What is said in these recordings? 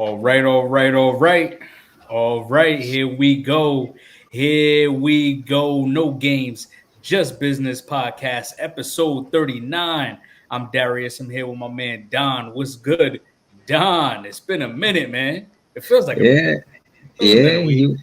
All right, all right, all right. All right, here we go. Here we go. No games, just business podcast, episode 39. I'm Darius. I'm here with my man Don. What's good? Don, it's been a minute, man. It feels like a minute. Yeah, It feels been yeah, a week.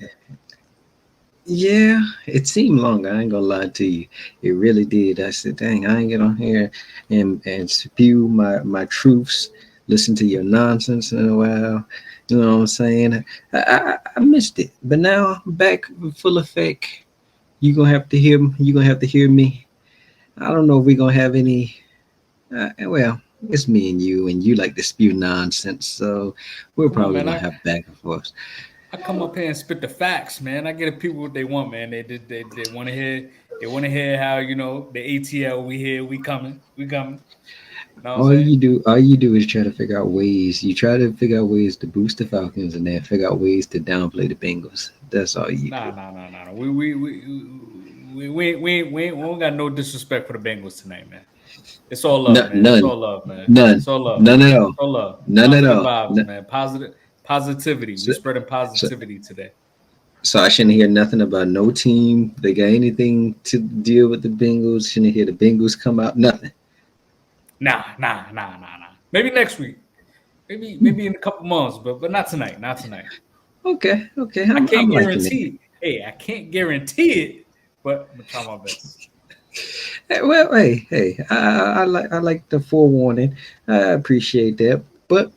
yeah. It seemed long. I ain't gonna lie to you. It really did. I said, "Dang, I ain't get on here and spew my truths. Listen to your nonsense in a while." You know what I'm saying? I missed it, but now I'm back in full effect. You gonna have to hear. You gonna have to hear me. I don't know if we're gonna have any. Well, it's me and you like to spew nonsense, so we're Come on, probably man. gonna I, have back and forth. I come up here and spit the facts, man. I get people what they want, man. They want to hear how the ATL we here, we coming. You know what I'm saying? All you do is try to figure out ways. You try to figure out ways to boost the Falcons and then figure out ways to downplay the Bengals. That's all you Nah, do. nah, nah, nah. We don't got no disrespect for the Bengals tonight, man. It's all No, love, man. It's none, all love, man. none, It's all love. none at all, It's all love. none at Positive all. vibes, No, man. Positivity. We so, spreading so, positivity today. so I shouldn't hear nothing about no team. They got anything to deal with the Bengals. Shouldn't hear the Bengals come out. Nothing. Nah. Maybe next week. Maybe in a couple months, but not tonight. Not tonight. Okay, okay. I I'm can't liking it. guarantee. Hey, I can't guarantee it, but I'm gonna try my best. Well, hey. I like the forewarning. I appreciate that. But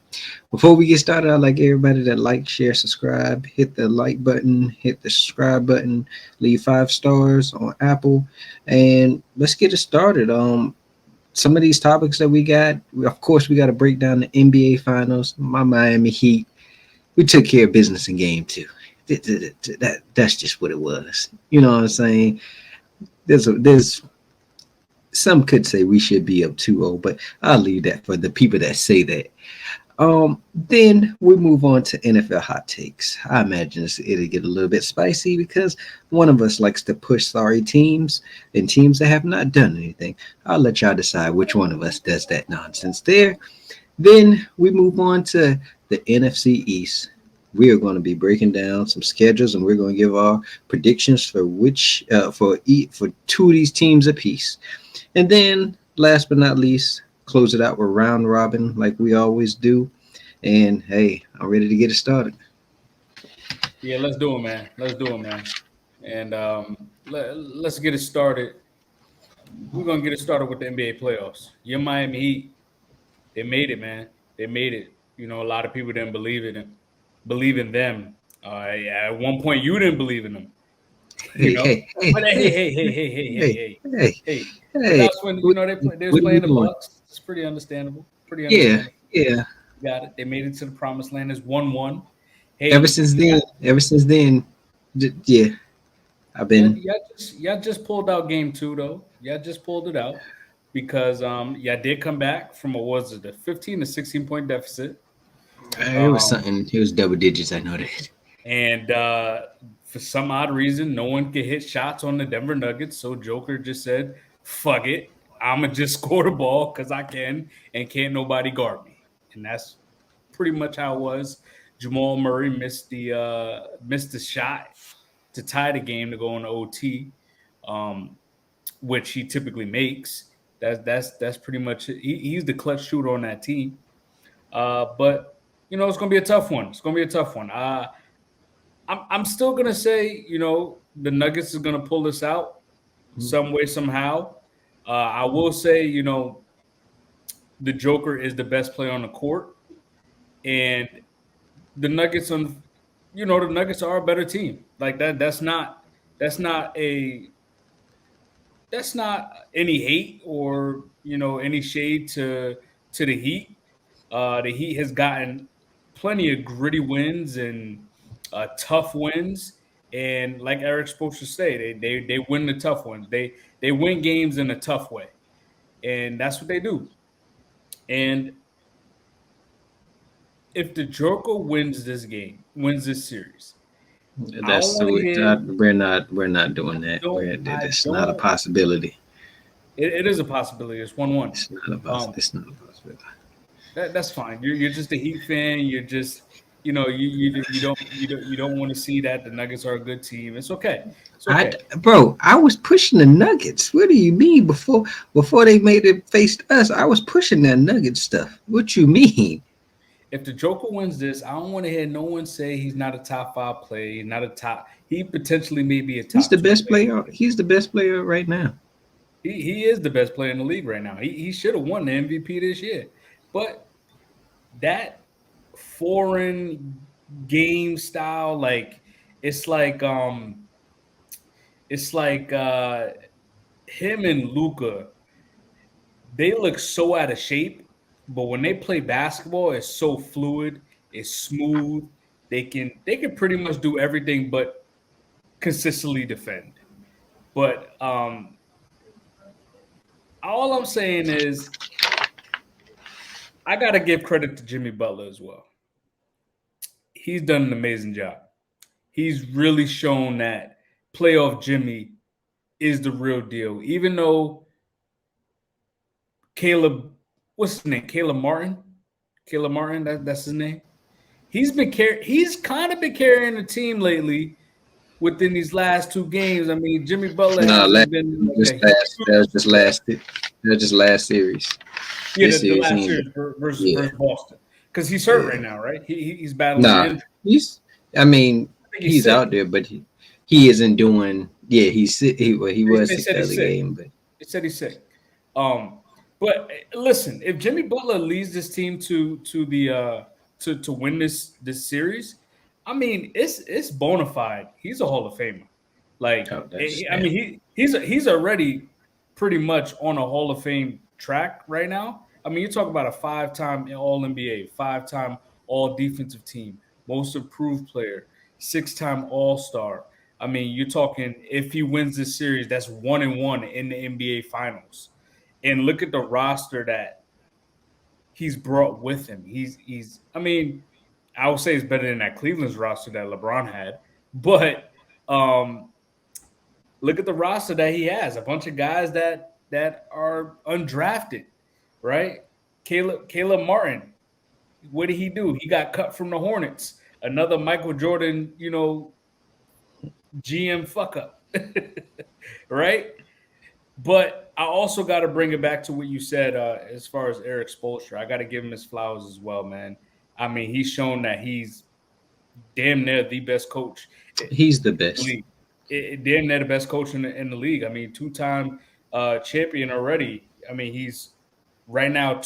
before we get started, I'd like everybody to like, share, subscribe, hit the like button, hit the subscribe button, leave 5 stars on Apple, and let's get it started. Some of these topics that we got, of course, we got to break down the NBA Finals. My Miami Heat, we took care of business in Game 2. That's just what it was. You know what I'm saying? There's some could say we should be up 2-0, but I'll leave that for the people that say that. Then we move on to NFL hot takes. I imagine it'll get a little bit spicy because one of us likes to push sorry teams and teams that have not done anything. I'll let y'all decide which one of us does that nonsense there. Then we move on to the NFC East. We are going to be breaking down some schedules and we're going to give our predictions for for two of these teams apiece. And then, last but not least, close it out with round robin like we always do. And hey, I'm ready to get it started. Yeah, let's do it, man. Let's do it, man. And let's get it started. We're gonna get it started with the NBA playoffs. Your Miami Heat, they made it, man. They made it. A lot of people didn't believe in them. Yeah, at one point, you didn't believe in them. you Hey, know. hey, hey, But hey, hey, hey, hey, hey, hey, hey, hey, hey, hey, hey. But hey. that's when What, they was what are we playing the doing? Bucks. It's pretty understandable. Pretty Yeah, understandable. yeah. Got it. They made it to the promised land. It's 1-1. Ever Hey, since then, yeah, I've been. y'all just pulled out game two though. Y'all just pulled it out because y'all did come back from what was it, a 15 to 16 point deficit. It was Um, something. It was double digits. I know that. and for some odd reason, no one could hit shots on the Denver Nuggets. So Joker just said, "Fuck it, I'ma just score the ball because I can, and can't nobody guard me." And that's pretty much how it was. Jamal Murray missed the shot to tie the game to go on OT, um, which he typically makes. That's pretty much it. He's the clutch shooter on that team. But it's gonna be a tough one. It's gonna be a tough one. I'm still gonna say the Nuggets is gonna pull this out some way somehow. I will say the Joker is the best player on the court, and the Nuggets the Nuggets are a better team. Like that. That's not a that's not any hate or any shade to the Heat. The Heat has gotten plenty of gritty wins and tough wins, and like Eric's supposed to say, they win the tough ones. They win games in a tough way, and that's what they do. And if the Joker wins this series, I don't That's want to hear. we're not doing that. I That's not a don't. possibility. It is a possibility. It's 1-1. Um, It's not a possibility. that's fine. You're just a Heat fan. You're just you don't want to see that the Nuggets are a good team. It's okay. It's I okay. bro, I was pushing the Nuggets. What do you mean before they made it face us? I was pushing that Nugget stuff. What you mean? If the Joker wins this, I don't want to hear no one say he's not a top five player. He's not a top. He potentially may be a He's the top two best player. player. He's the best player right now. He is the best player in the league right now. He should have won the MVP this year, but that foreign game style, like it's like um, it's like him and Luca. They look so out of shape, but when they play basketball, it's so fluid, it's smooth. They can pretty much do everything but consistently defend. But all I'm saying is I gotta give credit to Jimmy Butler as well. He's done an amazing job. He's really shown that playoff Jimmy is the real deal. Even though Caleb, what's his name? Caleb Martin. Caleb Martin, that's his name. He's kind of been carrying the team lately within these last two games. I mean, Jimmy Butler No, hasn't been like a that was huge just threat. last. That was just last series. Yeah, This the series, last he series ain't. versus Yeah, Boston because he's hurt right yeah. now, right? He's battling an Nah, injury. he's. I mean, I think he's he's sick. out there, but he isn't doing. Yeah, he's sick. He was They sick said the he's other sick. game, but They said he's sick. Um, but listen, if Jimmy Butler leads this team to win this series, I mean it's bona fide. He's a Hall of Famer. Like oh, that's I mean damn. he's already pretty much on a Hall of Fame track right now. I mean you talk about a five-time All NBA, five-time All Defensive Team, Most Improved Player, six-time All Star. I mean, you're talking if he wins this series, that's 1-1 in the NBA Finals. And look at the roster that he's brought with him. He's I mean, I would say it's better than that Cleveland's roster that LeBron had. But look at the roster that he has. A bunch of guys that are undrafted, right? Caleb Martin. What did he do? He got cut from the Hornets. Another Michael Jordan, GM fuck up. Right? But I also got to bring it back to what you said as far as Eric Spoelstra. I got to give him his flowers as well, man. I mean, he's shown that he's damn near the best coach in He's the the best. league. Damn near the best coach in the league. I mean, two-time champion already. I mean, he's right now he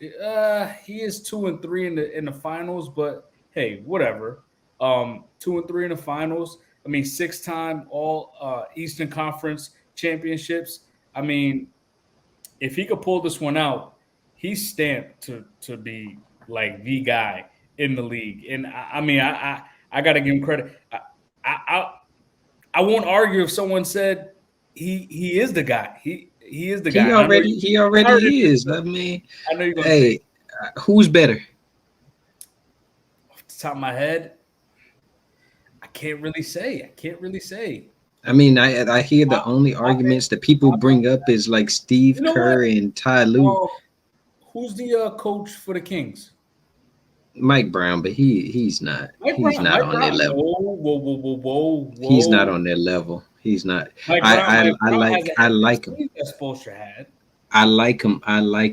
is 2-3 in the finals, but hey, whatever. 2-3 in the finals. I mean, six-time all Eastern Conference championships. I mean, if he could pull this one out, he's stamped to be like the guy in the league. And I mean, I got to give him credit. I, I I won't argue if someone said he is the guy. He is the guy. And He I already already know is. you're I mean, gonna say hey, who's better? off the top of my head. I can't really say. I can't really say. I mean, I hear I, the only I think, arguments that people I think bring up is like Steve you know what? Kerr and Ty Lue, Um, who's the coach for the Kings? Mike Brown, but Mike he's Brown. not Mike on their Brown. level. Whoa, whoa, whoa, whoa, whoa, He's not whoa. on their level. He's not. Mike Brown hasn't I had the like him. team that Spoelstra had. I like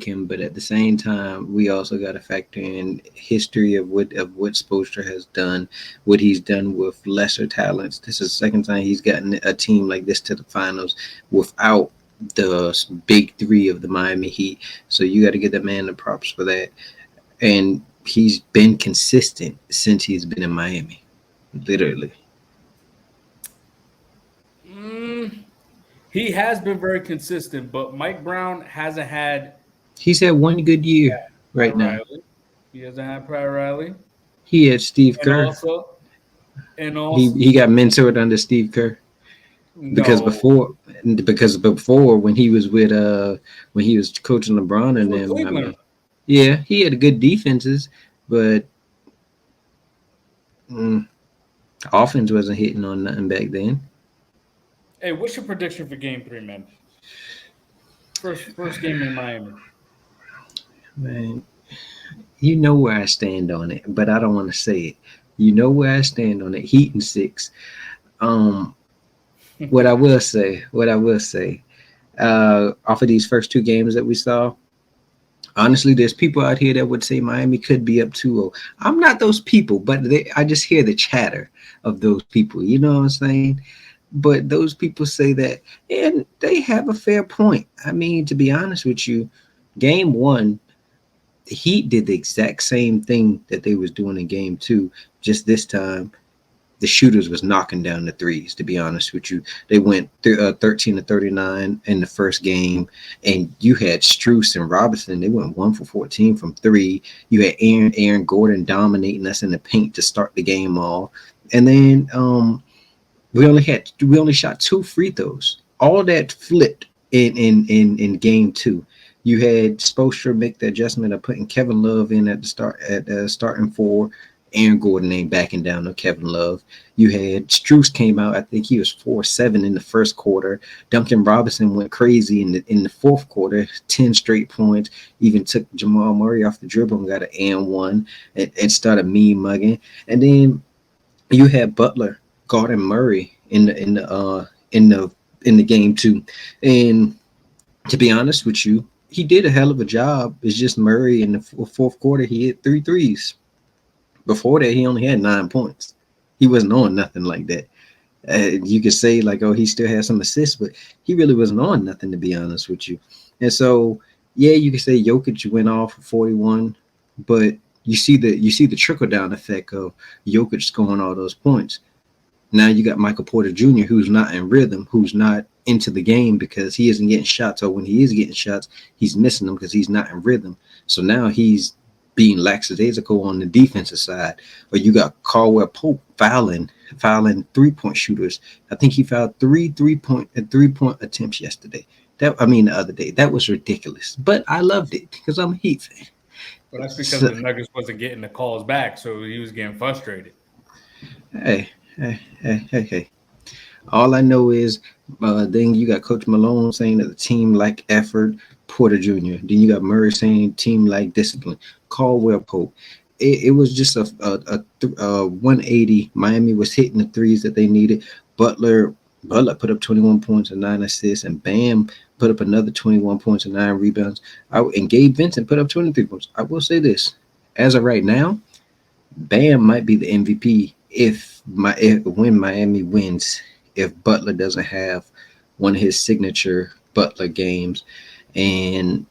him, but at the same time, we also got to factor in history of what Spoelstra has done, what he's done with lesser talents. This is the second time he's gotten a team like this to the finals without the big three of the Miami Heat. So you got to give the man the props for that. And he's been consistent since he's been in Miami, literally. Mm, he has been very consistent, but Mike Brown hasn't had He's had one good year Pat right now. Riley. He hasn't had Pat Riley, He had Steve and Kerr. also He got mentored under Steve Kerr. because no, before before when he was coaching LeBron he's and with them, I Cleveland. mean, yeah, he had good defenses, but mm, offense wasn't hitting on nothing back then. Hey, what's your prediction for Game 3, man? First game in Miami. Man, You know where I stand on it, but I don't want to say it. You know where I stand on it. Heat and six. Um, what I will say, off of these first two games that we saw, honestly, there's people out here that would say Miami could be up 2-0. I'm not those people, but I just hear the chatter of those people. You know what I'm saying? But those people say that, and they have a fair point. I mean, to be honest with you, game one, the Heat did the exact same thing that they was doing in game two. Just this time, the shooters was knocking down the threes. To be honest with you, they went 13 to 39 in the first game, and you had Struess and Robinson. They went 1 for 14 from three. You had Aaron Gordon dominating us in the paint to start the game off, and then we only shot two free throws. All that flipped in game two. You had Spoelstra make the adjustment of putting Kevin Love in at the starting four. Aaron Gordon ain't backing down no Kevin Love. You had Struess came out. I think he was 4-7 in the first quarter. Duncan Robinson went crazy in the fourth quarter, 10 straight points. Even took Jamal Murray off the dribble and got an and one and started mean mugging. And then you had Butler guarding Murray in the game too. And to be honest with you, he did a hell of a job. It's just Murray in the fourth quarter he hit three threes. Before that, he only had 9 points. He wasn't on nothing like that. You could say like, oh, he still has some assists, but he really wasn't on nothing to be honest with you. And so, yeah, you could say Jokic went off for 41, but you see the trickle down effect of Jokic scoring all those points. Now you got Michael Porter Jr., who's not in rhythm, who's not into the game because he isn't getting shots, or when he is getting shots, he's missing them because he's not in rhythm. So now he's being lackadaisical on the defensive side. Or you got Caldwell Pope fouling 3-point shooters. I think he fouled three point attempts yesterday. The other day. That was ridiculous. But I loved it because I'm a Heat fan. But that's because So, the Nuggets wasn't getting the calls back, so he was getting frustrated. hey, hey. All I know is then you got Coach Malone saying that the team lack effort, Porter Jr. Then you got Murray saying team lack discipline, Caldwell Pope. It was just a 180. Miami was hitting the threes that they needed. Butler put up 21 points and 9 assists, and Bam put up another 21 points and 9 rebounds. And Gabe Vincent put up 23 points. I will say this: as of right now, Bam might be the MVP if when Miami wins, if Butler doesn't have one of his signature Butler games. And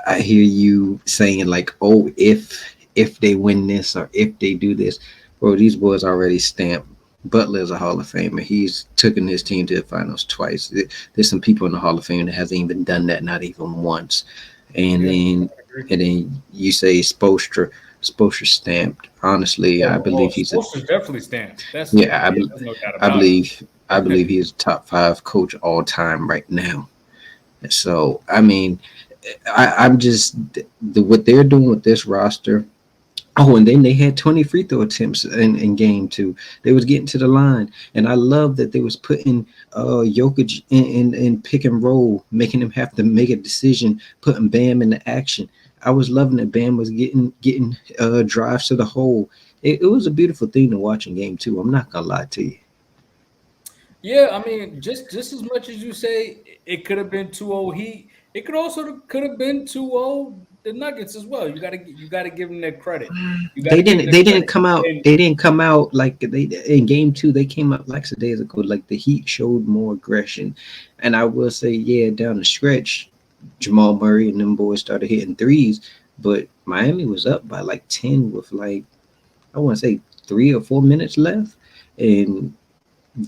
I hear you saying like, oh, if they win this or if they do this, bro, these boys already stamped. Butler is a Hall of Famer. He's taken his team to the finals twice. There's some people in the Hall of Fame that hasn't even done that, not even once. And Yeah, then I agree. and then you say Spoelstra stamped. Honestly, I Oh, believe he's a Spoelstra's definitely stamped. yeah. There's no doubt I about believe I it. believe he's a top five coach all time right now. So I mean, I'm just what they're doing with this roster. Oh, and then they had 20 free throw attempts in game two. They was getting to the line, and I love that they was putting Jokic in pick and roll, making him have to make a decision, putting Bam into action. I was loving that Bam was getting drives to the hole. It was a beautiful thing to watch in game two. I'm not gonna lie to you. Yeah, I mean, just as much as you say it could have been 2-0 Heat, it could have been 2-0 the Nuggets as well. You got to give them their credit. You got They to give them didn't. their They didn't credit. come out. And They didn't come out like they in game two. They came out lackadaisical. Like the Heat showed more aggression, and I will say, yeah, down the stretch, Jamal Murray and them boys started hitting threes, but Miami was up by like 10 with like I want to say 3 or 4 minutes left, and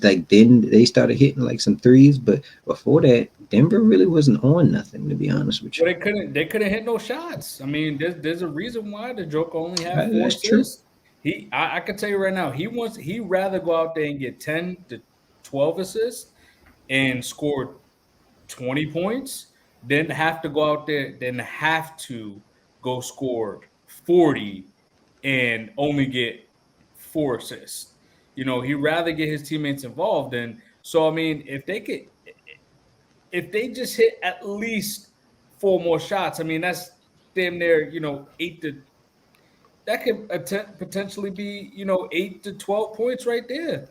like then they started hitting like some threes. But before that, Denver really wasn't on nothing to be honest with well, you. they couldn't hit no shots. I mean, there's a reason why the Joker only had four That's true. assists. I can tell you right now, he rather go out there and get 10 to 12 assists and score 20 points than have to go out there, than have to go score 40 and only get four assists. He'd rather get his teammates involved. And so, I mean, if they just hit at least four more shots, I mean, that's damn near, 8 to that could potentially be 8 to 12 points right there.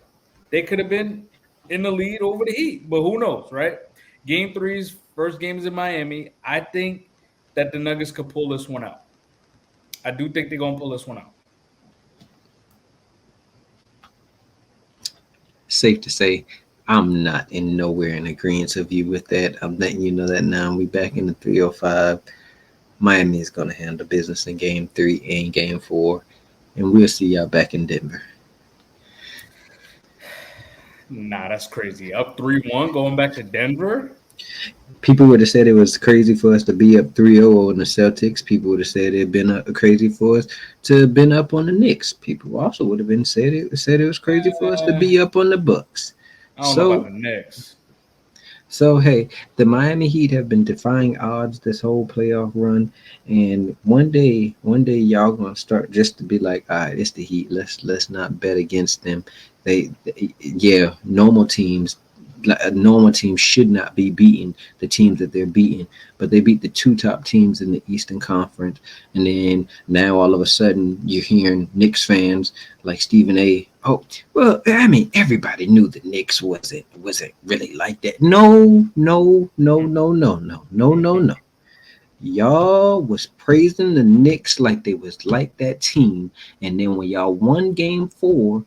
They could have been in the lead over the Heat, but who knows, right? Game three's first game is in Miami. I think that the Nuggets could pull this one out. I do think they're gonna pull this one out. Safe to say, I'm not in nowhere in agreement of you with that. I'm letting you know that now. We back in the 305. Miami is going to handle business in game three and game four. And we'll see y'all back in Denver. Nah, that's crazy. Up 3-1, going back to Denver. People would have said it was crazy for us to be up 3-0 on the Celtics. People would have said it'd been crazy for us to have been up on the Knicks. People also would have been said it was crazy for us to Uh, be up on the Bucks. I don't know about So the Knicks. So hey, the Miami Heat have been defying odds this whole playoff run, and one day y'all gonna start just to be like, all right, it's the Heat. Let's not bet against them. Yeah, normal teams should not be beating the teams that they're beating, but they beat the two top teams in the Eastern Conference, and then now all of a sudden you're hearing Knicks fans like Stephen A. Oh, well, I mean, everybody knew the Knicks wasn't really like that. No, no, no, no, no, no, no, no, no. Y'all was praising the Knicks like they was like that team, and then when y'all won Game 4,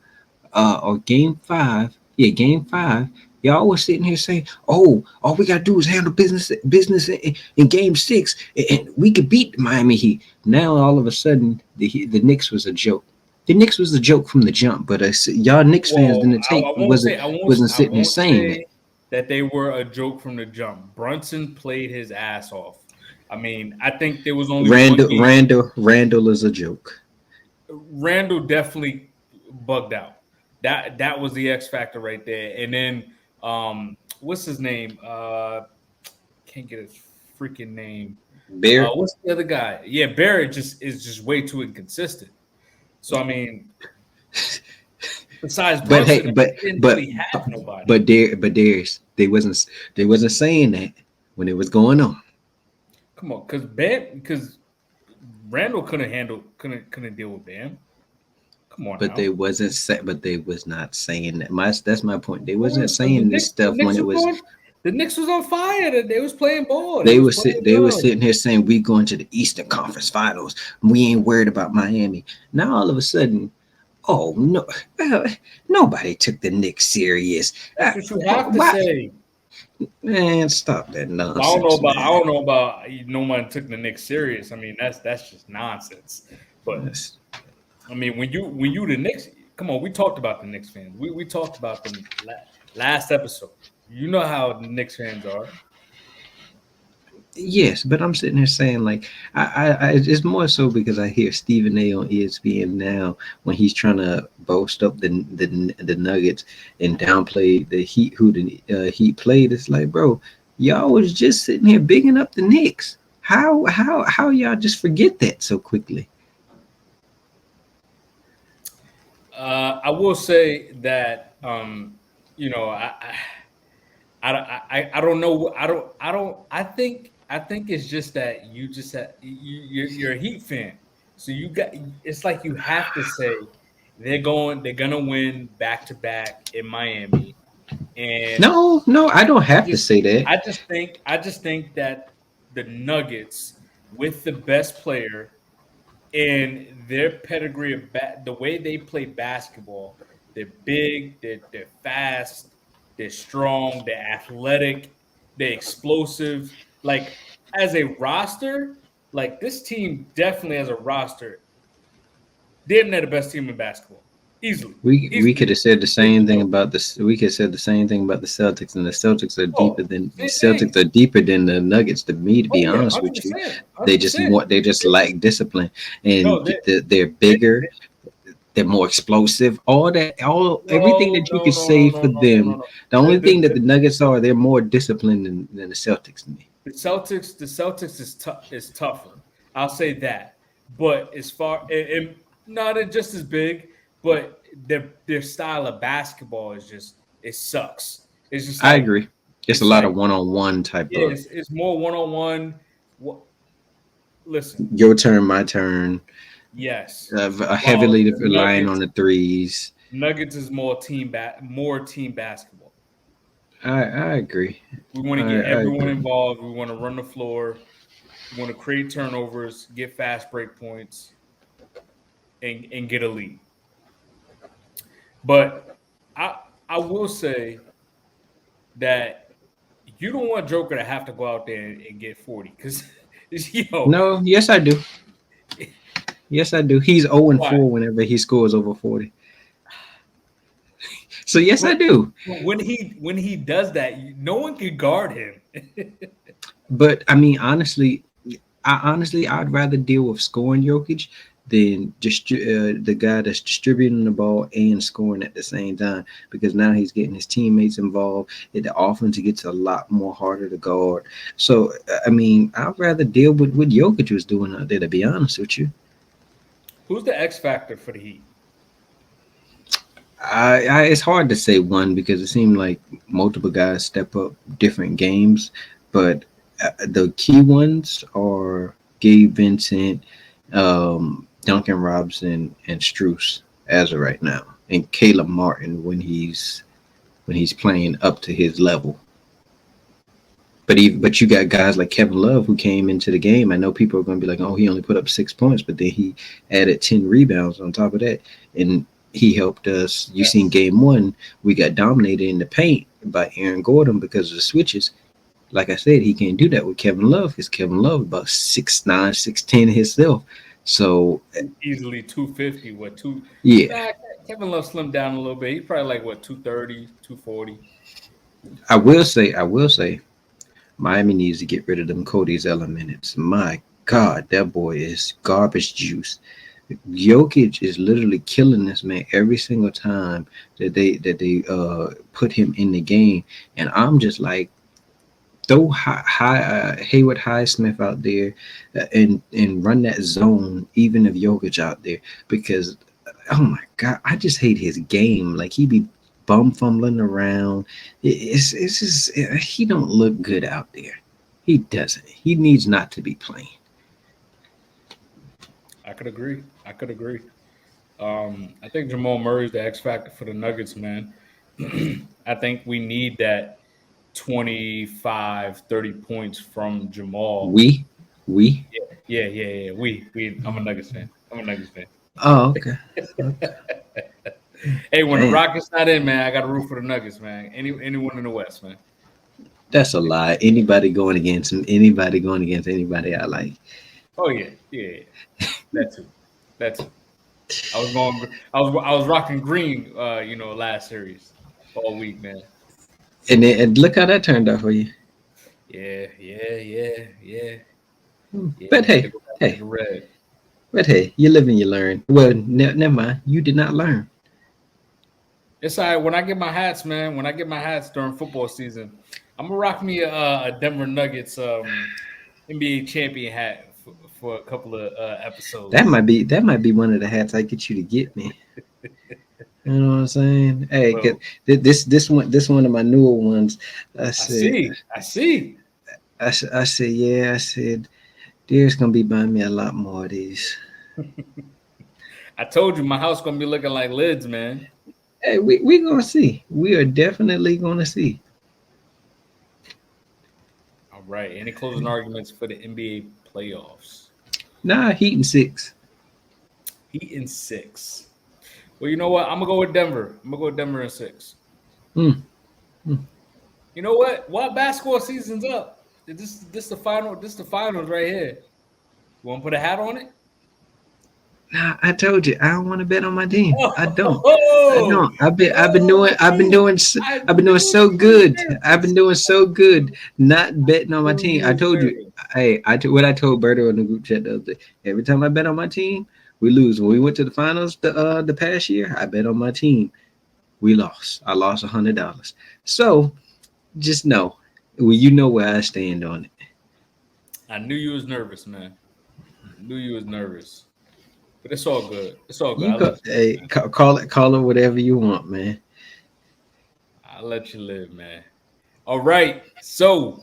or game five, y'all was sitting here saying, "Oh, all we gotta do is handle business in Game 6, and we could beat the Miami Heat." Now all of a sudden, the Knicks was a joke. The Knicks was a joke from the jump, but y'all Knicks fans Well, didn't I take won't say I won't wasn't I sitting here won't saying that. say that they were a joke from the jump. Brunson played his ass off. I mean, I think there was only one game. Randall is a joke. Randall definitely bugged out. That was the X factor right there. And then what's his name? Can't get his freaking name. Bear, What's the other guy? Yeah, Barrett just is just way too inconsistent. So I mean, besides but hey, Brunson, they didn't really have nobody. Darius, they wasn't saying that when it was going on. Come on, because Randall couldn't deal with Bam. Come on But now. they was not saying that. That's my point. They What wasn't was the saying this Knicks? The stuff when Knicks it was was. on. The Knicks was on fire. They was playing ball. They was playing They were well. sitting here saying we going to the Eastern Conference Finals. We ain't worried about Miami. Now all of a sudden, oh no, nobody took the Knicks serious. That's what you have to Why? say. Man, stop that I don't know nonsense, about. I man. don't know about. No one took the Knicks serious. I mean, that's just nonsense. But That's- I mean, when you the Knicks, come on. We talked about the Knicks fans. We talked about them last episode. You know how the Knicks fans are. Yes, but I'm sitting here saying like it's more so because I hear Stephen A. on ESPN now when he's trying to boast up the Nuggets and downplay the Heat who the Heat played. It's like, bro, y'all was just sitting here bigging up the Knicks. How y'all just forget that so quickly? I will say that I don't know. I think it's just that you just you're a Heat fan, so it's like you have to say they're gonna win back to back in Miami, and No, no, I don't I have to just say that. I just think that the Nuggets with the best player and their pedigree of the way they play basketball, they're big, they're fast, they're strong, they're athletic, they're explosive. Like as a roster, like this team definitely as a roster, they're the best team in basketball. Easily. We could Easily. have said the There's same thing no about this. We could have said the same thing about the Celtics, and oh, same thing. The Nuggets. The Nuggets, to me, to be Oh yeah, honest with you, 100%. 100%. they just lack discipline, and No, they, they're bigger, they're more explosive. All that, all everything no, that you no, could no, no, say no, for no, no, no, them. no. The The, only the, thing that the, the Nuggets are, they're more disciplined than the Celtics to me. the Celtics is tougher. I'll say that. But as far and not just as big, but their style of basketball is just it sucks. It's just I like agree. It's a it's lot like of one-on-one type yeah, of it's more one on one. Listen, your turn, my turn. Yes. While heavily the relying on Nuggets the threes. Nuggets is more team basketball. I agree. We want to get I everyone agree. involved. We want to run the floor. We want to create turnovers, get fast break points, and get a lead. But I I will say that you don't want Joker to have to go out there and get 40 because yo, No, yes, I do. Yes, I do. He's 0 and why? 4 whenever he scores over 40. So yes, I But do. when he does that, no one can guard him. But I mean, I'd rather deal with scoring Jokic than just the guy that's distributing the ball and scoring at the same time. Because now he's getting his teammates involved. The offense gets a lot more harder to guard. So I mean, I'd rather deal with what Jokic was doing out there. To be honest with you, Who's the X factor for the Heat? it's hard to say one because it seemed like multiple guys step up different games, but the key ones are Gabe Vincent, Duncan Robinson, and Struess as of right now, and Caleb Martin when he's playing up to his level. But you got guys like Kevin Love who came into the game. I know people are going to be like, "Oh, he only put up 6 points," but then he added 10 rebounds on top of that, and he helped us. You seen Yes. game one, we got dominated in the paint by Aaron Gordon because of the switches. Like I said, he can't do that with Kevin Love because Kevin Love about 6'9", 6'10" himself. So Easily 250. What two? yeah, Nah, Kevin Love slimmed down a little bit. He's probably like what 230, 240. I will say, Miami needs to get rid of them Cody Zeller minutes. My God, that boy is garbage juice. Jokic is literally killing this man every single time that they put him in the game, and I'm just like throw Hayward Highsmith out there and run that zone even if Jokic out there because oh my God, I just hate his game. Like he be bum fumbling around. It's just he don't look good out there. He doesn't. He needs not to be playing. I could agree. I could agree. I think Jamal Murray's the X factor for the Nuggets, man. I think we need that 25, 30 points from Jamal. We. Yeah. We. I'm a Nuggets fan. I'm a Nuggets fan. Oh, okay. Okay. Hey, when the Damn, Rockets not in, man, I got to root for the Nuggets, man. Anyone in the West, man. that's a lie. Anybody going against anybody I like. Oh yeah. That too. That too. I was going. I was rocking green. Last series all week, man. And look how that turned out for you. Yeah. But Yeah. Had to hey, go back to hey, the red. but hey, you live and you learn. Well, never mind. You did not learn. It's all right. When I get my hats, man. When I get my hats during football season, I'm gonna rock me a Denver Nuggets NBA champion hat for a couple of episodes. That might be one of the hats I get you to get me. You know what I'm saying? Hey, Well, this one of my newer ones. I I said see. I see. I said yeah. I said Derek's gonna be buying me a lot more of these. I told you my house gonna be looking like lids, man. Hey, we gonna see. We are definitely gonna see. All right. Any closing arguments for the NBA playoffs? Nah, Heat and six. Heat in six. Well, you know what? I'm gonna go with Denver. I'm gonna go with Denver in six. Mm, mm. You know what? While basketball season's up, this the final. This the finals right here. You want to put a hat on it? Nah, I told you I don't want to bet on my team. I don't. I Oh, don't. I've been doing. oh, I I've been doing knew so you was good. I've been nervous. doing so good. Not betting on my Knew team. you I was told you. nervous. Hey, what I told Berto in the group chat the other day. Every time I bet on my team, we lose. When we went to the finals the past year, I bet on my team. We lost. I lost $100. So just know, well, you know where I stand on it. I knew you was nervous, man. I knew you was nervous. But it's all good. It's all good. You I'll go. let you live, Hey, man. call it whatever you want, man. I'll let you live, man. All right. So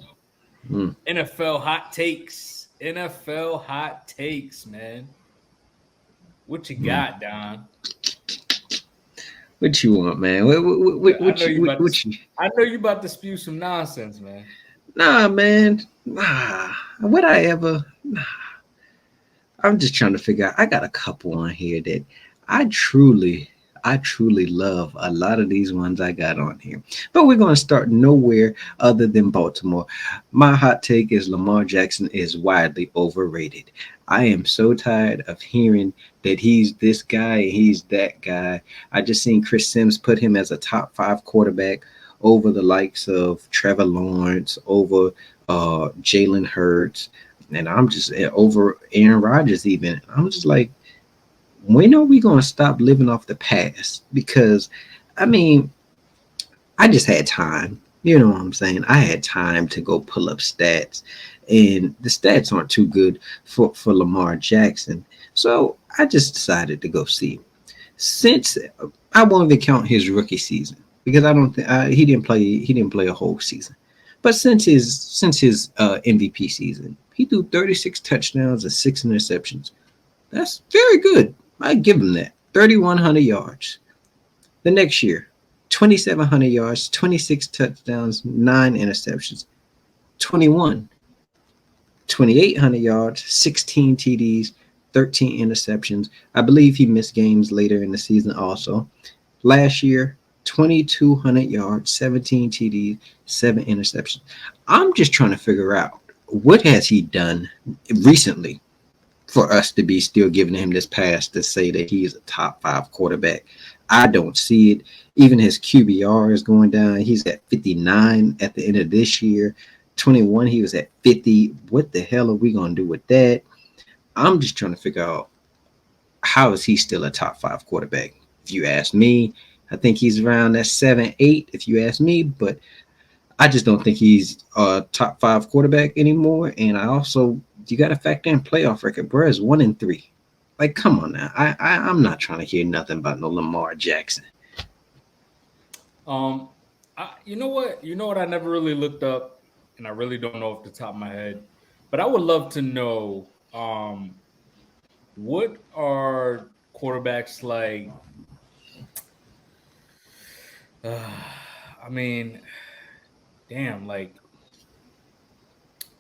Mm. NFL hot takes. NFL hot takes, man. What you Hmm. got, Don? What you want, man? I know you about to. What you? I know you about to spew some nonsense, man. Nah, man. Nah. Would I ever? Nah. I'm just trying to figure out. I got a couple on here that I truly, I truly love. A lot of these ones I got on here, but we're gonna start nowhere other than Baltimore. My hot take is Lamar Jackson is widely overrated. I am so tired of hearing that he's this guy and he's that guy. I just seen Chris Sims put him as a top five quarterback over the likes of Trevor Lawrence, over Jalen Hurts, and I'm just over Aaron Rodgers. Even I'm just like, when are we gonna stop living off the past? Because, I mean, I just had time. You know what I'm saying? I had time to go pull up stats, and the stats aren't too good for Lamar Jackson. So I just decided to go see. Since I won't even count his rookie season because I don't think he didn't play a whole season. But since his MVP season, he threw 36 touchdowns and 6 interceptions. That's very good. I give him that. 3,100 yards. The next year, 2,700 yards, 26 touchdowns, 9 interceptions. 21, 2,800 yards, 16 TDs, 13 interceptions. I believe he missed games later in the season also. Last year, 2,200 yards, 17 TDs, 7 interceptions. I'm just trying to figure out what has he done recently for us to be still giving him this pass to say that he is a top five quarterback. I don't see it. Even his QBR is going down. He's at 59 at the end of this year. 21, he was at 50. What the hell are we going to do with that? I'm just trying to figure out how is he still a top five quarterback. If you ask me, I think he's around that 7, 8. If you ask me, but I just don't think he's a top five quarterback anymore. And I also, you got to factor in playoff record, bro. Is 1-3. Like, come on now. I'm not trying to hear nothing about no Lamar Jackson. Um, you know what? You know what? I never really looked up, and I really don't know off the top of my head. But I would love to know, what are quarterbacks like? I mean, damn. Like,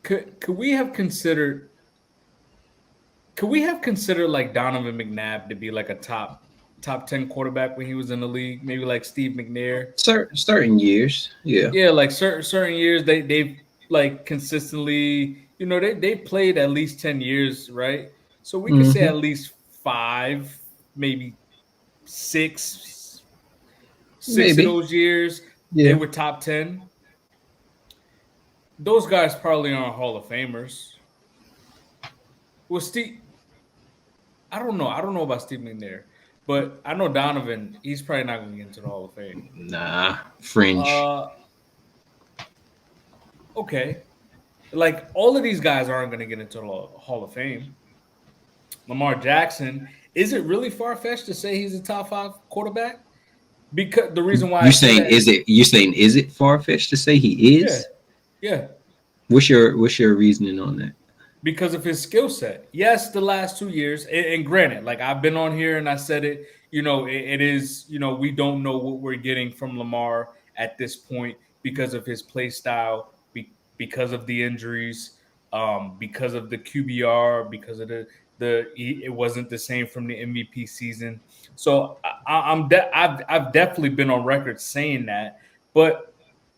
could we have considered? Could we have considered like Donovan McNabb to be like a top 10 quarterback when he was in the league? Maybe like Steve McNair. Certain years, yeah. Yeah, like certain years they've like consistently, they played at least 10 years, right? So we could say Mm-hmm. at least five, maybe six, six of Maybe, those years they yeah. were top 10. Those guys probably aren't Hall of Famers. Well, Steve, I don't know. I don't know about Steve McNair, but I know Donovan. He's probably not going to get into the Hall of Fame. Nah, fringe. Uh, okay. Like all of these guys aren't going to get into the Hall of Fame. Lamar Jackson. Is it really far fetched to say he's a top five quarterback? Because the reason why I You say saying that is, is it? You saying is it far fetched to say he yeah, is? yeah, What's your reasoning on that? because of his skill set. Yes, the last 2 years, and granted, like I've been on here and I said it, it is, we don't know what we're getting from Lamar at this point because of his play style, because of the injuries, because of the QBR, because of it wasn't the same from the MVP season. So I've definitely been on record saying that, but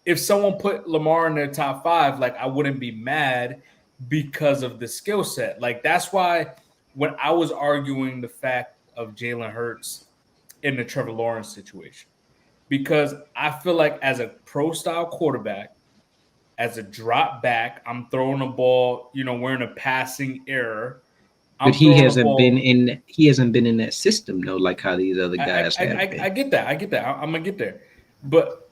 if someone put Lamar in their top five, like I wouldn't be mad because of the skill set. Like that's why when I was arguing the fact of Jalen Hurts in the Trevor Lawrence situation, because I feel like as a pro style quarterback, as a drop back, I'm throwing a ball, we're in a passing error. But I'm throwing a ball. he hasn't been in that system though, like how these other I guys I, have I, been. I get that. I get that. I'm gonna get there, but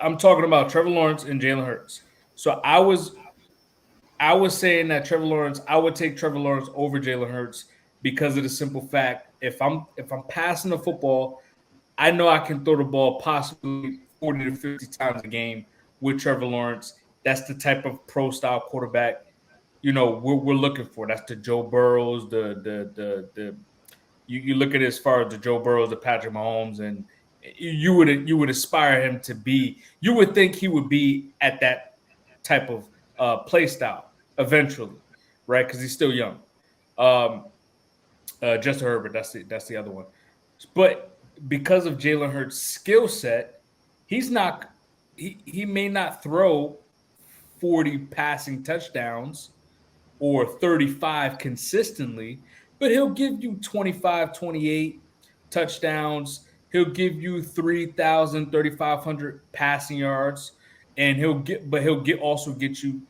I'm talking about Trevor Lawrence and Jalen Hurts. So I was saying that Trevor Lawrence, I would take Trevor Lawrence over Jalen Hurts because of the simple fact if I'm passing the football, I know I can throw the ball possibly 40 to 50 times a game with Trevor Lawrence. That's the type of pro style quarterback we're looking for. That's the Joe Burrows, you look at it as far as the Joe Burrows, the Patrick Mahomes, and you would aspire him to be. You would think he would be at that type of play style eventually, right? Because he's still young. Um, Justin Herbert, that's the other one. But because of Jalen Hurts' skill set, he's not he may not throw 40 passing touchdowns or 35 consistently, but he'll give you 25, 28 touchdowns. He'll give you 3,000, 3,500 passing yards, and he'll also get you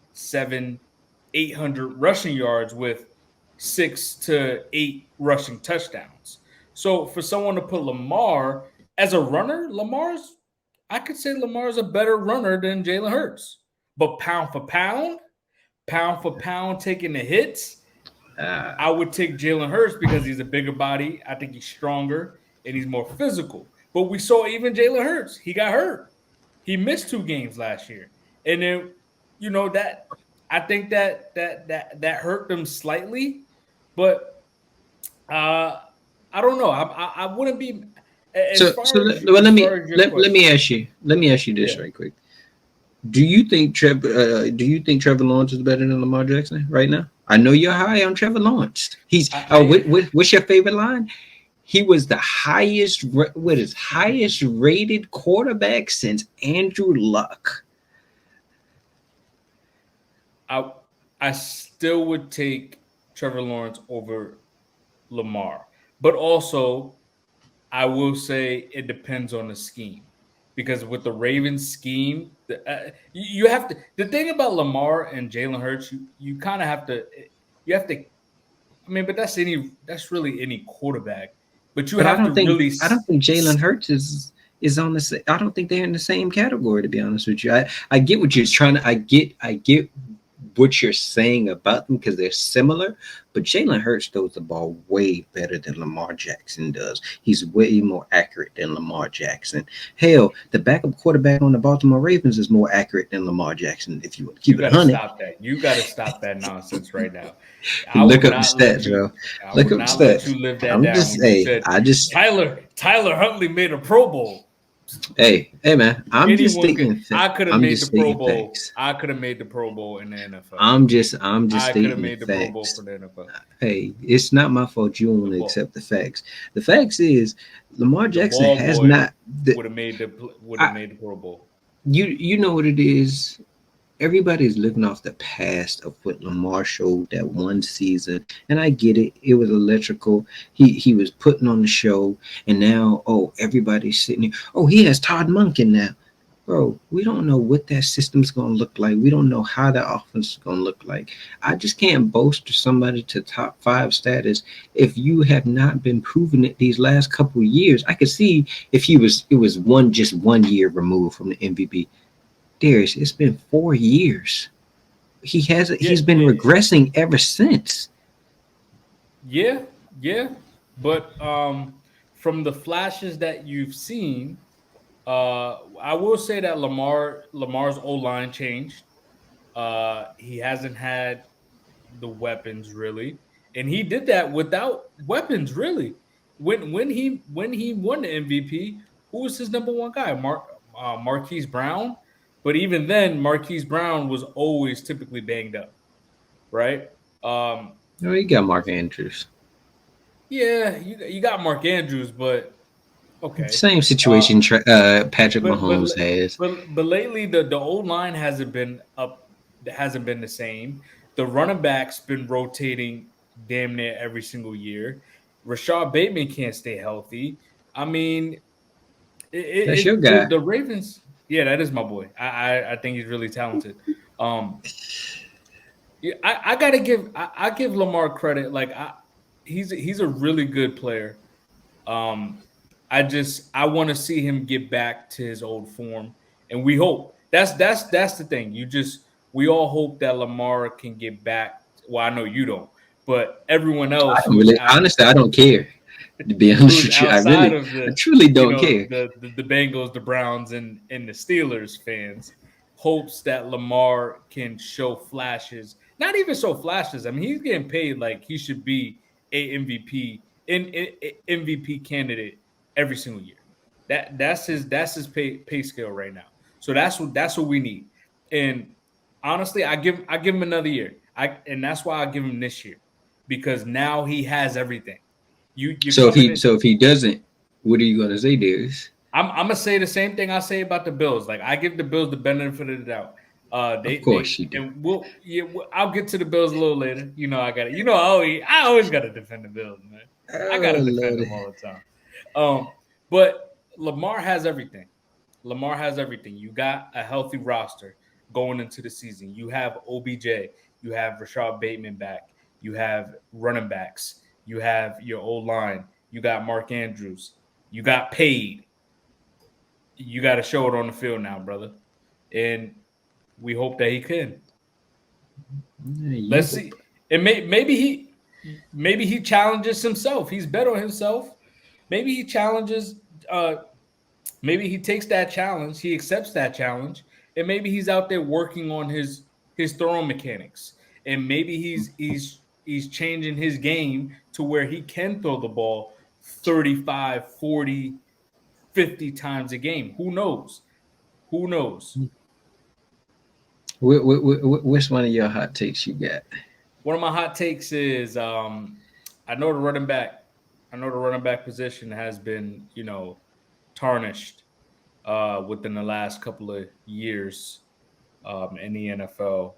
800 rushing yards with 6 to 8 rushing touchdowns. So for someone to put Lamar as a runner, I could say Lamar's a better runner than Jalen Hurts. But pound for pound, taking the hits, I would take Jalen Hurts because he's a bigger body. I think he's stronger and he's more physical. But we saw even Jalen Hurts, he got hurt. He missed 2 games last year, and then that I think that hurt them slightly. But I don't know. I wouldn't be as So far as well, as far as your let me question. ask you this Yeah, right quick. Do you think Trevor Lawrence is better than Lamar Jackson right now? I know you're high on Trevor Lawrence. He's I what's your favorite line? He was the highest rated quarterback since Andrew Luck. I I still would take Trevor Lawrence over Lamar, but also I will say it depends on the scheme because with the Ravens scheme, you have to. The thing about Lamar and Jalen Hurts, you kind of have to. You have to. I mean, but that's really any quarterback. But you But have to really. I don't think Jalen Hurts is on the. I don't think they're in the same category. To be honest with you, I get what you're trying to. I get what you're saying about them because they're similar. But Jalen Hurts throws the ball way better than Lamar Jackson does. He's way more accurate than Lamar Jackson. Hell, the backup quarterback on the Baltimore Ravens is more accurate than Lamar Jackson. If you want to You keep it got to 100, stop that. You got to stop that nonsense right now. I look would up the not let stats, you. bro. I Look would up the not let stats. you live that I'm down just when you hey, said I just Tyler Huntley made a Pro Bowl. hey man. I'm just Anyone could. stating. I could have I'm made the just Pro stating Bowl. facts. I could have made the Pro Bowl in the NFL. I'm just I could have stating the made the Pro Bowl facts. for the NFL. Hey, it's not my fault you want The to ball, accept the facts. The facts is Lamar the Jackson ball has boy not the would have I, made the Pro Bowl. you know what it is. Everybody's living off the past of what Lamar showed that one season, and I get it. It was electrical. He was putting on the show, and now everybody's sitting here. Oh, he has Todd Monken now. Bro, we don't know what that system's going to look like. We don't know how that offense is going to look like. I just can't boast somebody to top 5 status if you have not been proving it these last couple of years. I could see if it was just 1 year removed from the MVP. Darius, it's been 4 years. Yeah, He's been regressing ever since. yeah, yeah. But from the flashes that you've seen, I will say that Lamar's O line changed. He hasn't had the weapons really, and he did that without weapons really. When he won the MVP, who was his number one guy? Marquise Brown. But even then, Marquise Brown was always typically banged up, right? Um, Oh, you got Mark Andrews. yeah, you got Mark Andrews, but okay. Same Uh, situation Patrick but Mahomes but has. but lately the old line hasn't been the same. The running back's been rotating damn near every single year. Rashad Bateman can't stay healthy. I mean, That's your guy. the Ravens. Yeah, that is my boy. I think he's really talented. Um, yeah, I gotta I give Lamar credit. Like he's a really good player. Um, I want to see him get back to his old form, and we hope that's the thing. We all hope that Lamar can get back. Well, I know you don't, but everyone I else don't really, honestly, I don't care. To be honest who's with you, outside of I truly don't care. the Bengals, the Browns, and the Steelers fans hopes that Lamar can show flashes. Not even show flashes. I mean, he's getting paid like he should be a MVP MVP candidate every single year. That's his pay scale right now. So that's what we need. And honestly, I give him another year. And that's why I give him this year because now he has everything. You're So if coming he in. so if he doesn't, what are you gonna say, Darius? I'm gonna say the same thing I say about the Bills. Like I give the Bills the benefit of the doubt. Of They course you do. and I'll get to the Bills a little later. You know I got it. You know I always got to defend the Bills, man. I got Oh to defend Lord. them all the time. But Lamar has everything. Lamar has everything. You got a healthy roster going into the season. You have OBJ. You have Rashad Bateman back. You have running backs. You have your old line. You got Mark Andrews. You got paid. You got to show it on the field now, brother. And we hope that he can. Yeah, you Let's hope. see. And maybe he challenges himself. He's bet on himself. Maybe he challenges. Maybe he takes that challenge. He accepts that challenge, and maybe he's out there working on his throwing mechanics. And maybe he's changing his game to where he can throw the ball 35, 40, 50 times a game. Who knows? Who knows? Which one of your hot takes you got? One of my hot takes is I know the running back I know the running back position has been, tarnished within the last couple of years in the NFL.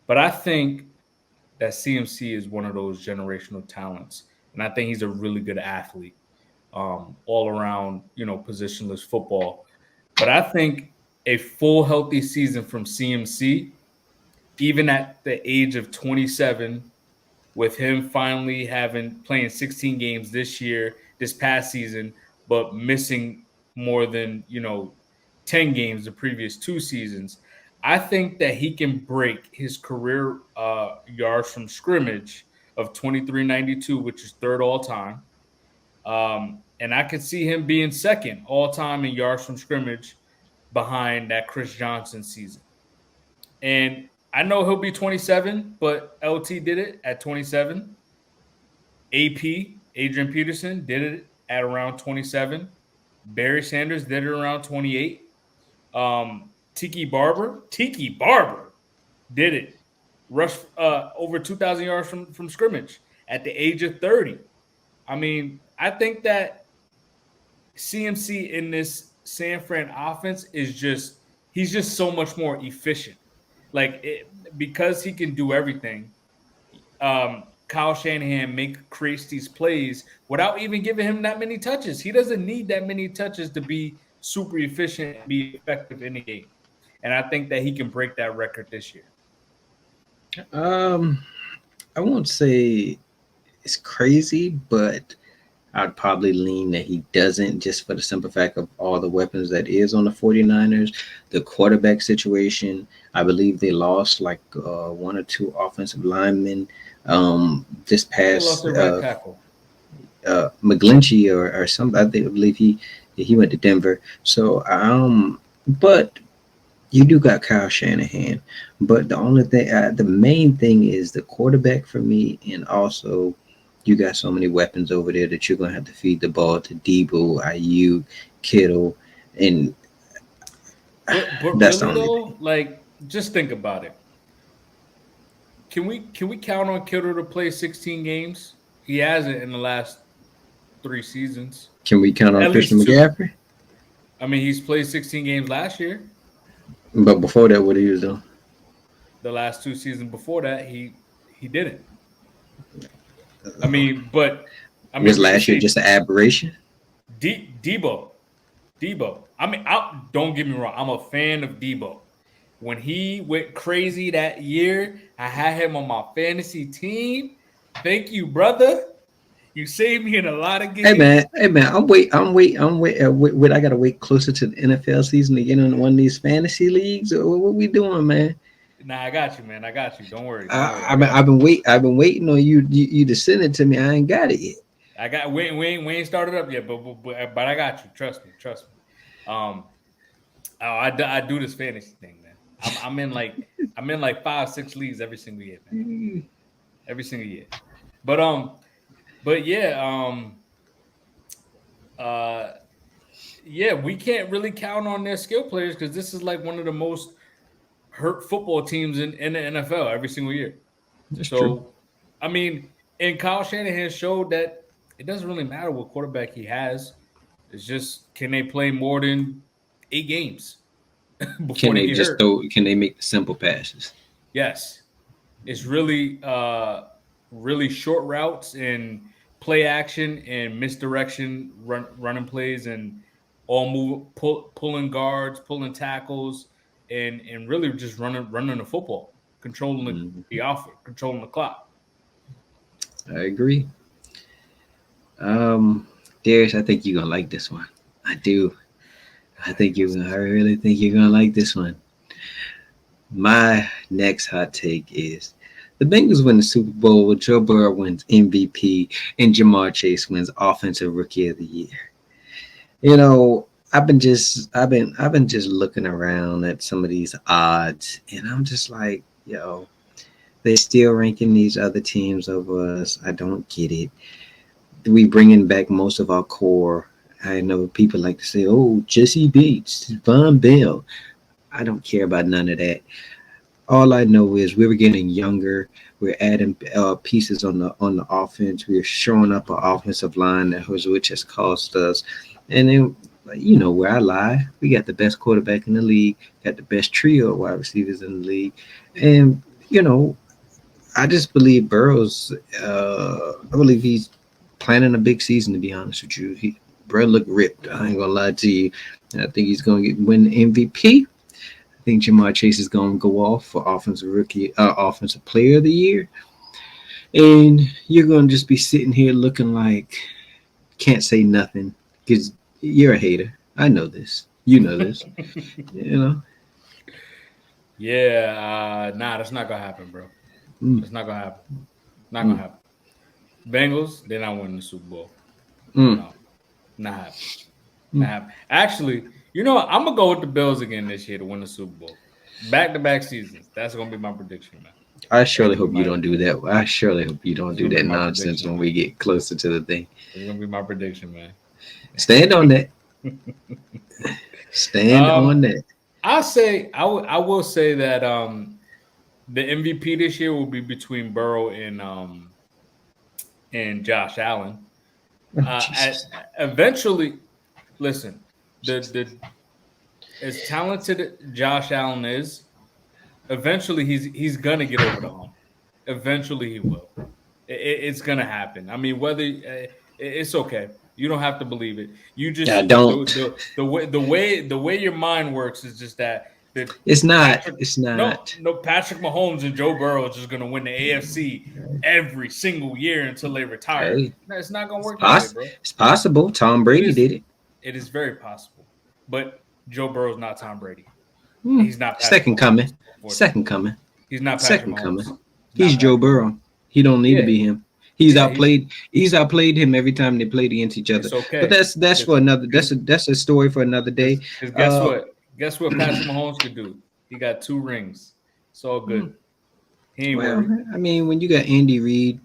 But I think that CMC is one of those generational talents. And I think he's a really good athlete, all around, positionless football. But I think a full healthy season from CMC, even at the age of 27, with him finally having playing 16 games this past season, but missing more than 10 games the previous two seasons. I think that he can break his career yards from scrimmage of 2392, which is third all time. And I could see him being second all time in yards from scrimmage behind that Chris Johnson season. And I know he'll be 27, but LT did it at 27. AP, Adrian Peterson, did it at around 27. Barry Sanders did it around 28. Tiki Barber did it. Rushed over 2,000 yards from scrimmage at the age of 30. I mean, I think that CMC in this San Fran offense he's just so much more efficient. Because he can do everything, Kyle Shanahan creates these plays without even giving him that many touches. He doesn't need that many touches to be super efficient and be effective in the game. And I think that he can break that record this year. Um, I won't say it's crazy, but I'd probably lean that he doesn't just for the simple fact of all the weapons that is on the 49ers. The quarterback situation, I believe they lost like one or two offensive linemen this I think they lost past their right tackle. McGlinchey or something. I believe he went to Denver. So but you do got Kyle Shanahan. But the only thing, the main thing is the quarterback for me, and also you got so many weapons over there that you're gonna have to feed the ball to Debo, Ayuk, Kittle, and But that's the really only thing. though, like just think about it. Can we count on Kittle to play 16 games? He hasn't in the last 3 seasons. Can we count on At Christian least two. McCaffrey? I mean, he's played 16 games last year. But before that, what he was doing? The last 2 seasons before that, he didn't. I mean, but I Was mean, we could last year say just an aberration? Debo. Debo. I mean, don't get me wrong. I'm a fan of Debo. When he went crazy that year, I had him on my fantasy team. Thank you, brother. You saved me in a lot of games. Hey man, wait. I gotta wait closer to the NFL season to get in one of these fantasy leagues. What we doing, man? Nah, I got you, man. I got you. Don't worry. Don't worry. I got I've you. been I've been waiting on you to send it to me. I ain't got it yet. I got we ain't started up yet, but I got you. Trust me. Trust me. Um, I do this fantasy thing, man. I'm in like 5, 6 leagues every single year, man. Every single year. But But uh, yeah, we can't really count on their skill players because this is like one of the most hurt football teams in the NFL every single year. That's true. So, I mean, and Kyle Shanahan showed that it doesn't really matter what quarterback he has. It's just can they play more than 8 games before Can they they get just hurt? throw? Can they make the simple passes? Yes, it's really short routes and play action and misdirection running plays and all pulling guards, pulling tackles, and really just running the football, controlling the Mhm. offense, controlling the clock. I agree. Um, Darius, I think you're gonna like this one. I do. I think you. I really think you're gonna like this one. My next hot take is the Bengals win the Super Bowl. Joe Burrow wins MVP, and Jamar Chase wins Offensive Rookie of the Year. You know, I've been just looking around at some of these odds, and I'm just like, yo, they still ranking these other teams over us. I don't get it. We bringing back most of our core. I know people like to say, "Oh, Jesse Bates, Von Bell." I don't care about none of that. All I know is we were getting younger. We're adding pieces on the offense. We're showing up an offensive line which has cost us. And then you know where I lie, we got the best quarterback in the league, got the best trio of wide receivers in the league, and you know I just believe Burrow's. I believe he's planning a big season. To be honest with you, Burrow looked ripped. I ain't gonna lie to you. And I think he's gonna win the MVP. I think Jamar Chase is gonna go off for offensive player of the year, and you're gonna just be sitting here looking like can't say nothing because you're a hater. I know this. You know this. You know. Yeah, nah, that's not gonna happen, bro. Mm, That's not gonna happen. Not gonna mm, happen. Bengals, they're not winning the Super Bowl. mm, No, not happening. Not mm. happening. Actually, you know what? I'm gonna go with the Bills again this year to win the Super Bowl. Back to back seasons. That's gonna be my prediction, man. I That's surely gonna be hope you my. don't do that. I surely hope you don't It's do gonna be that my nonsense prediction, when man. we get closer to the thing. It's gonna be my prediction, man. Stand on that. Stand on um, that. I will say that the MVP this year will be between Burrow and Josh Allen. Oh, Jesus. Eventually, listen, the as talented Josh Allen is, eventually he's gonna get over the hump. Eventually he will. It's gonna happen. I mean, whether it's okay. You don't have to believe it. You I just don't. the way your mind works is just that It's not. Patrick It's no not. no Patrick Mahomes and Joe Burrow is just gonna win the AFC every single year until they retire. Hey, No, it's not gonna work that way, bro. it's possible. Tom It Brady is did it. it is very possible, but Joe Burrow's not Tom Brady. Hmm. He's not Patrick Second Mahomes, coming. Second unfortunately. coming. He's not Patrick Second Mahomes. coming. He's He's not Joe Patrick Mahomes. Burrow. He don't need to Yeah, be him. He's yeah. He's outplayed. He's outplayed him every time they played against each other. it's But okay. that's Because for another. That's a story for another day. guess Uh, what? Guess what Patrick Mahomes could do? He got 2 rings. It's all good. He ain't well, worried. I mean, when you got Andy Reid,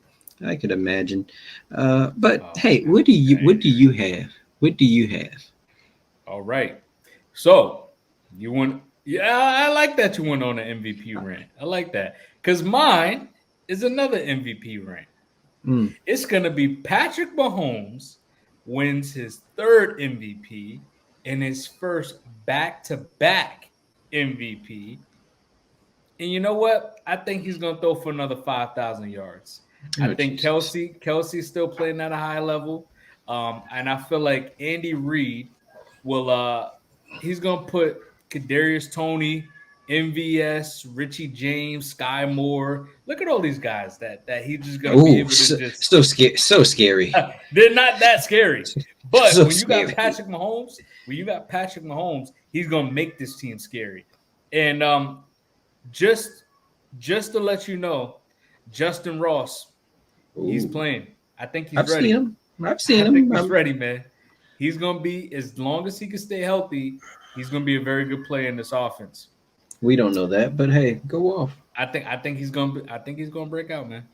I could imagine. But Oh hey, man, you got what do Andy you Reid. have? What do you have? All right. So you went. Yeah, I like that you went on an MVP rant. I like that because mine is another MVP rant. Mm, It's gonna be Patrick Mahomes wins his third MVP and his first back-to-back MVP. And you know what? I think he's gonna throw for another 5,000 yards. I oh think Jesus! Kelsey's still playing at a high level, and I feel like Andy Reid will. He's gonna put Kadarius Tony, MVS, Richie James, Sky Moore. Look at all these guys that he's just gonna be Oh, able to just. so scary! So scary! They're not that scary, but So when you got scary! Patrick Mahomes, he's gonna make this team scary. And just just to let you know, Justin Ross, he's Oh, playing. I think he's I've seen ready. him. I've I seen think him. he's ready, man. He's gonna be as long as he can stay healthy. He's gonna be a very good player in this offense. We don't know that, but hey, go off. I think he's gonna break out, man.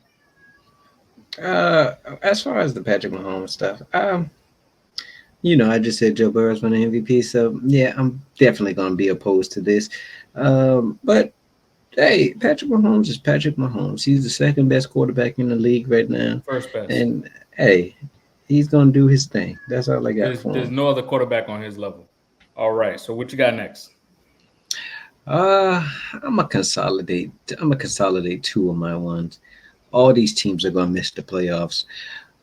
As far as the Patrick Mahomes stuff, I just said Joe Burrow's winning MVP, so yeah, I'm definitely going to be opposed to this. But hey, Patrick Mahomes is Patrick Mahomes. He's the second best quarterback in the league right now, First best. and hey, he's going to do his thing. That's all I got for There's him. no other quarterback on his level. All right. So what you got next? Uh, I'm gonna consolidate. I'm gonna consolidate two of my ones. All these teams are gonna miss the playoffs.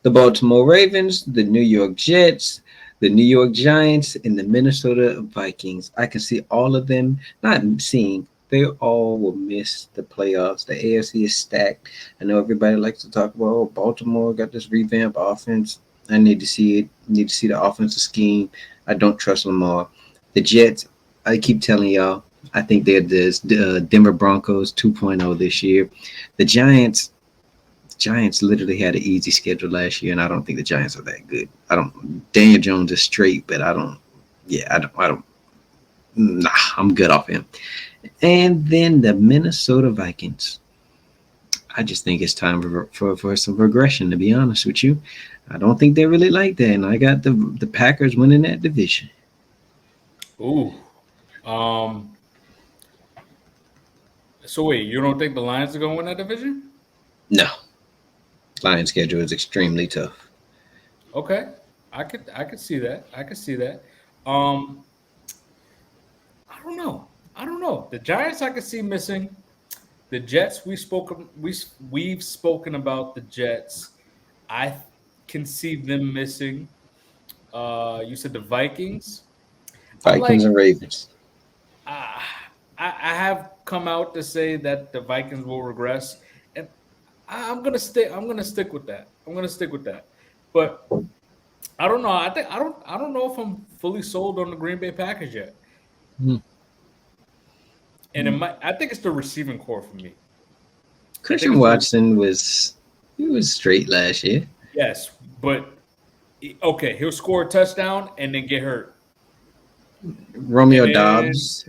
The Baltimore Ravens, the New York Jets, the New York Giants, and the Minnesota Vikings. I can see all of them, not seeing, they all will miss the playoffs. The AFC is stacked. I know everybody likes to talk about, oh, Baltimore got this revamped offense. I need to see it. Need to see the offensive scheme. I don't trust Lamar. The Jets, I keep telling y'all, I think they're the Denver Broncos 2.0 this year. The Giants literally had an easy schedule last year, and I don't think the Giants are that good. I don't. Daniel Jones is straight, but I don't. Yeah, I don't. I don't. Nah, I'm good off him. And then the Minnesota Vikings. I just think it's time for some regression. To be honest with you, I don't think they're really like that, and I got the Packers winning that division. Ooh. Um. So wait, you don't think the Lions are going to win that division? No, Lions schedule is extremely tough. Okay. I could see that. I could see that. Um. I don't know. I don't know. The Giants I could see missing. The Jets we've spoken about the Jets. I can see them missing. You said the Vikings. I'm Vikings like and Ravens. uh, I have come out to say that the Vikings will regress, and I'm gonna stick. I'm gonna stick with that. I'm gonna stick with that. But I don't know. I don't know if I'm fully sold on the Green Bay Packers yet. Hmm. And it might. I think it's the receiving core for me. I think Christian it's the Watson was he was straight last year. yes, but okay, he'll score a touchdown and then get hurt, and Romeo then Dobbs.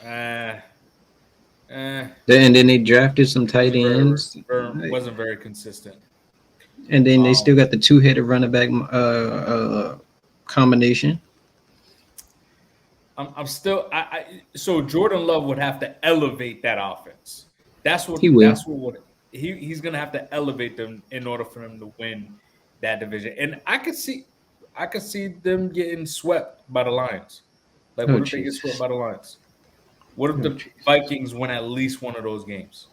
uh, uh And then they drafted some tight wasn't very, ends. wasn't very consistent. And then they still Um, got the two-headed running back combination. I'm still so Jordan Love would have to elevate that offense. He will. That's what would he's gonna have to elevate them in order for him to win that division. And I could see them getting swept by the Lions. Like Oh what if they get swept Jesus. by the Lions? What if Oh the Jesus. Vikings win at least one of those games?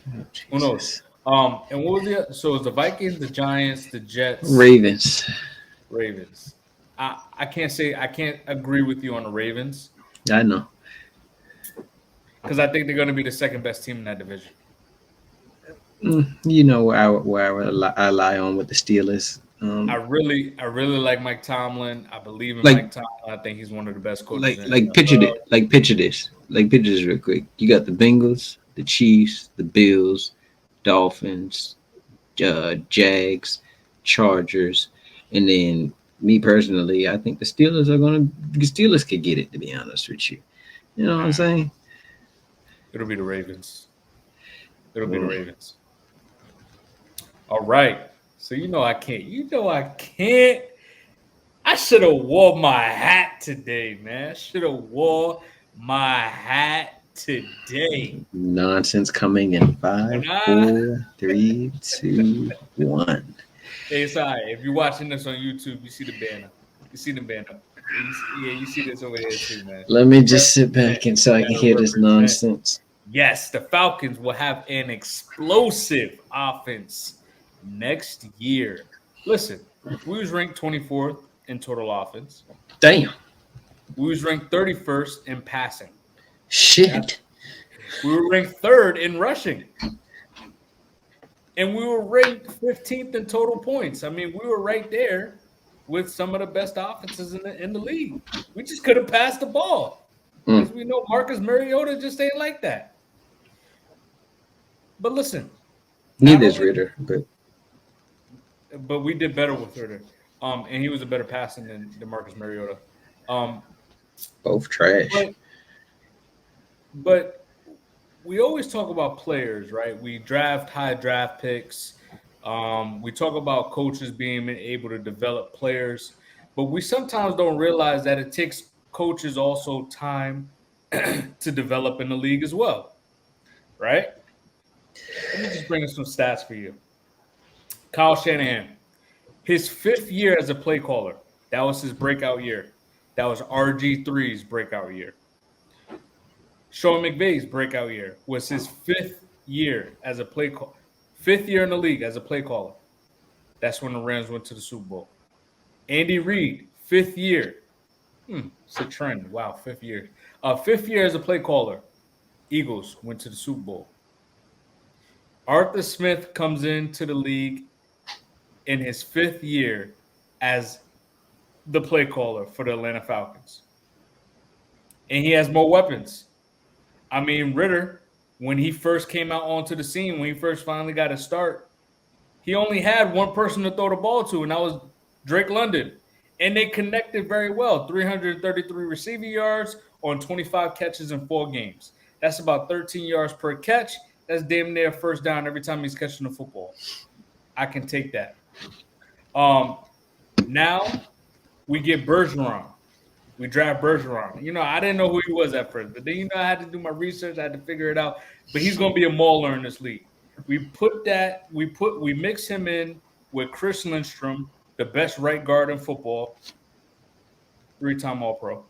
Oh Who knows? Jesus. And what was so it's the Vikings, the Giants, the Jets, Ravens. Ravens. I can't agree with you on the Ravens I know. because I think they're going to be the second best team in that division. You know where I lie on with the Steelers. I really like Mike Tomlin. I believe in Like Mike Tomlin. I think he's one of the best coaches like in the like picture NFL. it. Like picture this real quick. You got the Bengals, the Chiefs, the Bills, Dolphins, Jags, Chargers, and then me personally, I think the Steelers could get it. To be honest with you, you know what I'm Nah, saying? it'll be the Ravens. It'll be the Mm. Ravens. All right. So you know I can't. You know I can't. I should have wore my hat today, man. I should have wore my hat today. Nonsense coming in When five, I 4, 3, 2, 1. Hey, sorry. If you're watching this on YouTube, you see the banner. You see the banner. Yeah, you see this over here too, man. Let me just sit Represent. back and so You I can gotta hear this represent. nonsense. Yes, the Falcons will have an explosive offense next year. Listen, we was ranked 24th in total offense. Damn. We was ranked 31st in passing. That's Shit. we were ranked third in rushing. And we were ranked 15th in total points. I mean, we were right there with some of the best offenses in the league. We just could have passed the ball Mm. because we know Marcus Mariota just ain't like that. But listen, not Neither is only, Ritter, but but we did better with Herder. And he was a better passer than Marcus Mariota. Um, both trash. but but we always talk about players, right? We draft high draft picks. We talk about coaches being able to develop players, but we sometimes don't realize that it takes coaches also time to develop in the league as well, right? Let me just bring in some stats for you. Kyle Shanahan, his 5th year as a play caller, that was his breakout year. That was RG3's breakout year. Sean McVay's breakout year was his 5th year as a play call, 5th year in the league as a play caller. That's when the Rams went to the Super Bowl. Andy Reid, 5th year. It's a trend. Wow, 5th year. 5th year as a play caller. Eagles went to the Super Bowl. Arthur Smith comes into the league in his 5th year as the play caller for the Atlanta Falcons. And he has more weapons. I mean, Ritter, when he first came out onto the scene, when he first finally got a start, he only had one person to throw the ball to, and that was Drake London. And they connected very well. 333 receiving yards on 25 catches in 4 games. That's about 13 yards per catch. That's damn near first down every time he's catching the football. I can take that. Now we get Bergeron. We draft Bergeron. I didn't know who he was at first, but then I had to do my research. I had to figure it out. But he's going to be a mauler in this league. We mix him in with Chris Lindstrom, the best right guard in football, 3-time All-Pro,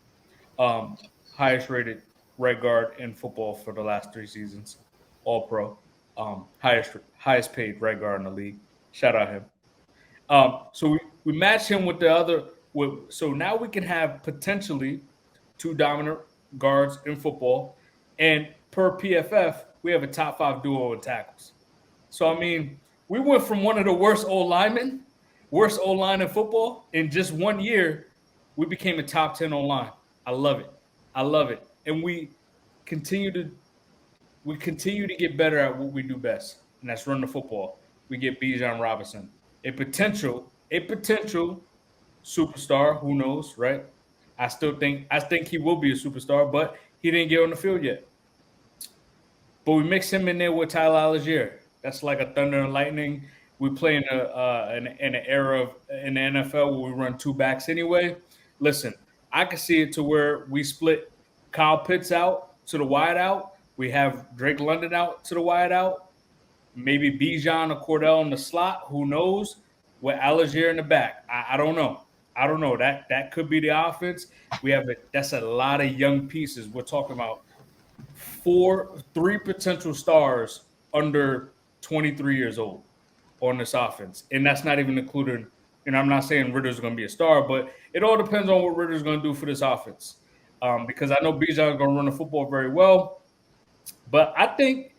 highest rated right guard in football for the last 3 seasons, All-Pro, highest paid right guard in the league. Shout out him. So we match him with the other. So now we can have potentially 2 dominant guards in football, and per PFF, we have a top 5 duo in tackles. So I mean, we went from one of the worst O-line in football in just 1 year. We became a top 10 O-line. I love it, and we continue to get better at what we do best, and that's run the football. We get Bijan Robinson, a potential superstar. Who knows, right? I think he will be a superstar, but he didn't get on the field yet. But we mix him in there with Tyler Algier. That's like a thunder and lightning. We play in an era in the NFL where we run 2 backs anyway. Listen, I can see it to where we split Kyle Pitts out to the wide out. We have Drake London out to the wide out. Maybe Bijan or Cordell in the slot. Who knows? With Algier in the back. I don't know. That could be the offense. That's a lot of young pieces. We're talking about 3 potential stars under 23 years old on this offense. And that's not even including, and I'm not saying Ritter's going to be a star, but it all depends on what Ritter's going to do for this offense. Because I know Bijan's going to run the football very well. But I think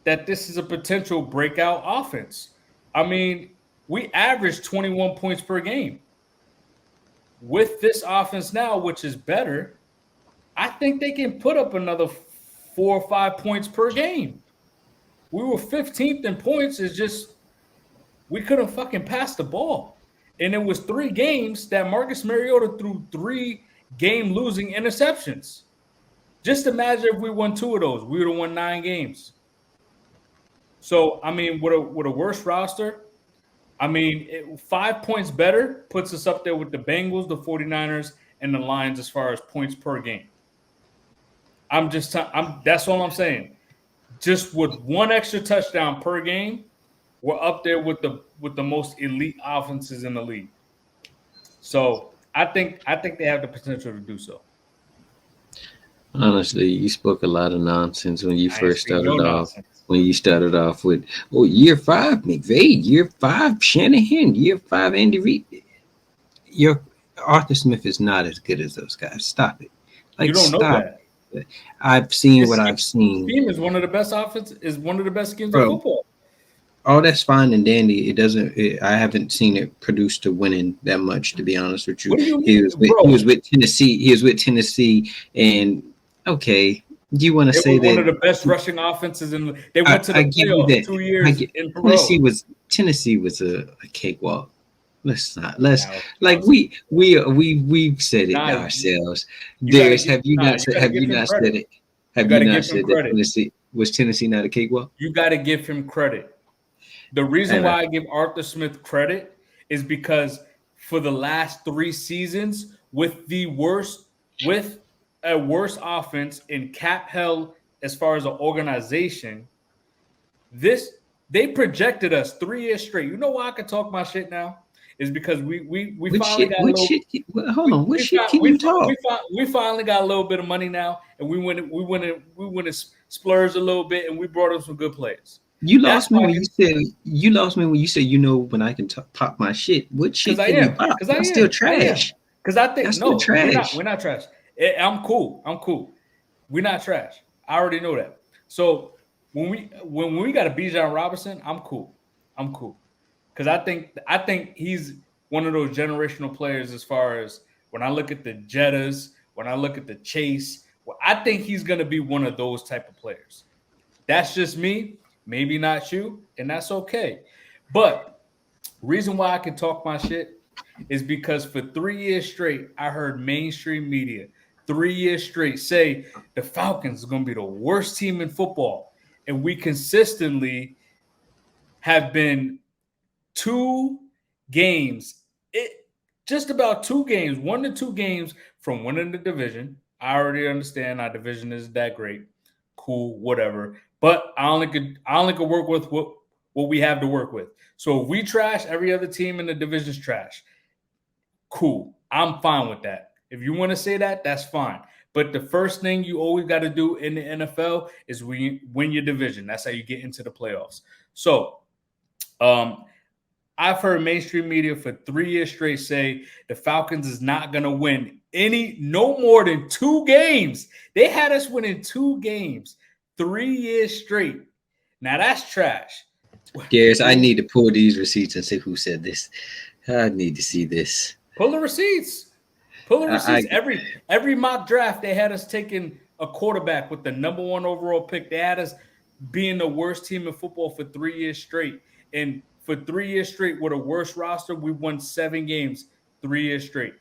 that this is a potential breakout offense. I mean, we average 21 points per game. With this offense now, which is better, I think they can put up another 4 or 5 points per game. We were 15th in points. It's just we couldn't fucking pass the ball. And it was 3 games that Marcus Mariota threw 3 game-losing interceptions. Just imagine if we won 2 of those. We would have won 9 games. So, I mean, with a worse roster, 5 points better puts us up there with the Bengals, the 49ers, and the Lions as far as points per game. That's all I'm saying. Just with 1 extra touchdown per game, we're up there with the most elite offenses in the league. So I think they have the potential to do so. Honestly, you spoke a lot of nonsense when you first started off. When you started off with, year 5, McVay, year 5, Shanahan, year 5, Andy Reid. Your Arthur Smith is not as good as those guys. Stop it. You don't know that. I've seen what I've seen. Team is one of the best schemes in football. Oh, that's fine and dandy. I haven't seen it produce to winning that much, to be honest with you. What do you mean, he was with Tennessee. He was with Tennessee, and okay. Do you want to say that one of the best rushing offenses in? They went to the playoffs 2 years in a row. Tennessee was a cakewalk. We've said it ourselves. Darius, have you not said it? Have you not said that Tennessee? Was Tennessee not a cakewalk? You got to give him credit. The Hey reason man, why I give Arthur Smith credit is because for the last 3 seasons, with a worse offense in cap hell as far as an organization, this they projected us 3 years straight. You know why I can talk my shit now? Is because we what finally shit? got a What little shit? Hold on. What shit can you talk? we finally got a little bit of money now, and we went to splurge a little bit, and we brought up some good players. You That's lost me why when you lost me when you said you know when I can pop my shit. What because shit I can you am pop? because I Y'all still am I am trash. because I Y'all think still no, trash. we're not trash. I'm cool. I'm cool. We're not trash. I already know that. So when we got a Bijan Robinson, I'm cool. I'm cool because I think he's one of those generational players as far as when I look at the Jettas, when I look at the Chase. Well, I think he's gonna be one of those type of players. That's just me, maybe not you, and that's okay. But reason why I can talk my shit is because for 3 years straight, I heard mainstream media 3 years straight say the Falcons are going to be the worst team in football. And we consistently have been 2 games, just about 2 games, 1 to 2 games from winning the division. I already understand our division is that great. Cool, whatever. But I only could work with what we have to work with. So if we trash, every other team in the division's trash. Cool. I'm fine with that. If you want to say that, that's fine. But the first thing you always got to do in the NFL is win your division. That's how you get into the playoffs. So, um, I've heard mainstream media for 3 years straight say the Falcons is not going to win no more than 2 games. They had us winning 2 games 3 years straight. Now that's trash. Darius, I need to pull these receipts and see who said this. I need to see this. Pull the receipts. Pull the I receipts. Every mock draft, they had us taking a quarterback with the number 1 overall pick. They had us being the worst team in football for 3 years straight. And for 3 years straight with a worse roster, we won 7 games 3 years straight.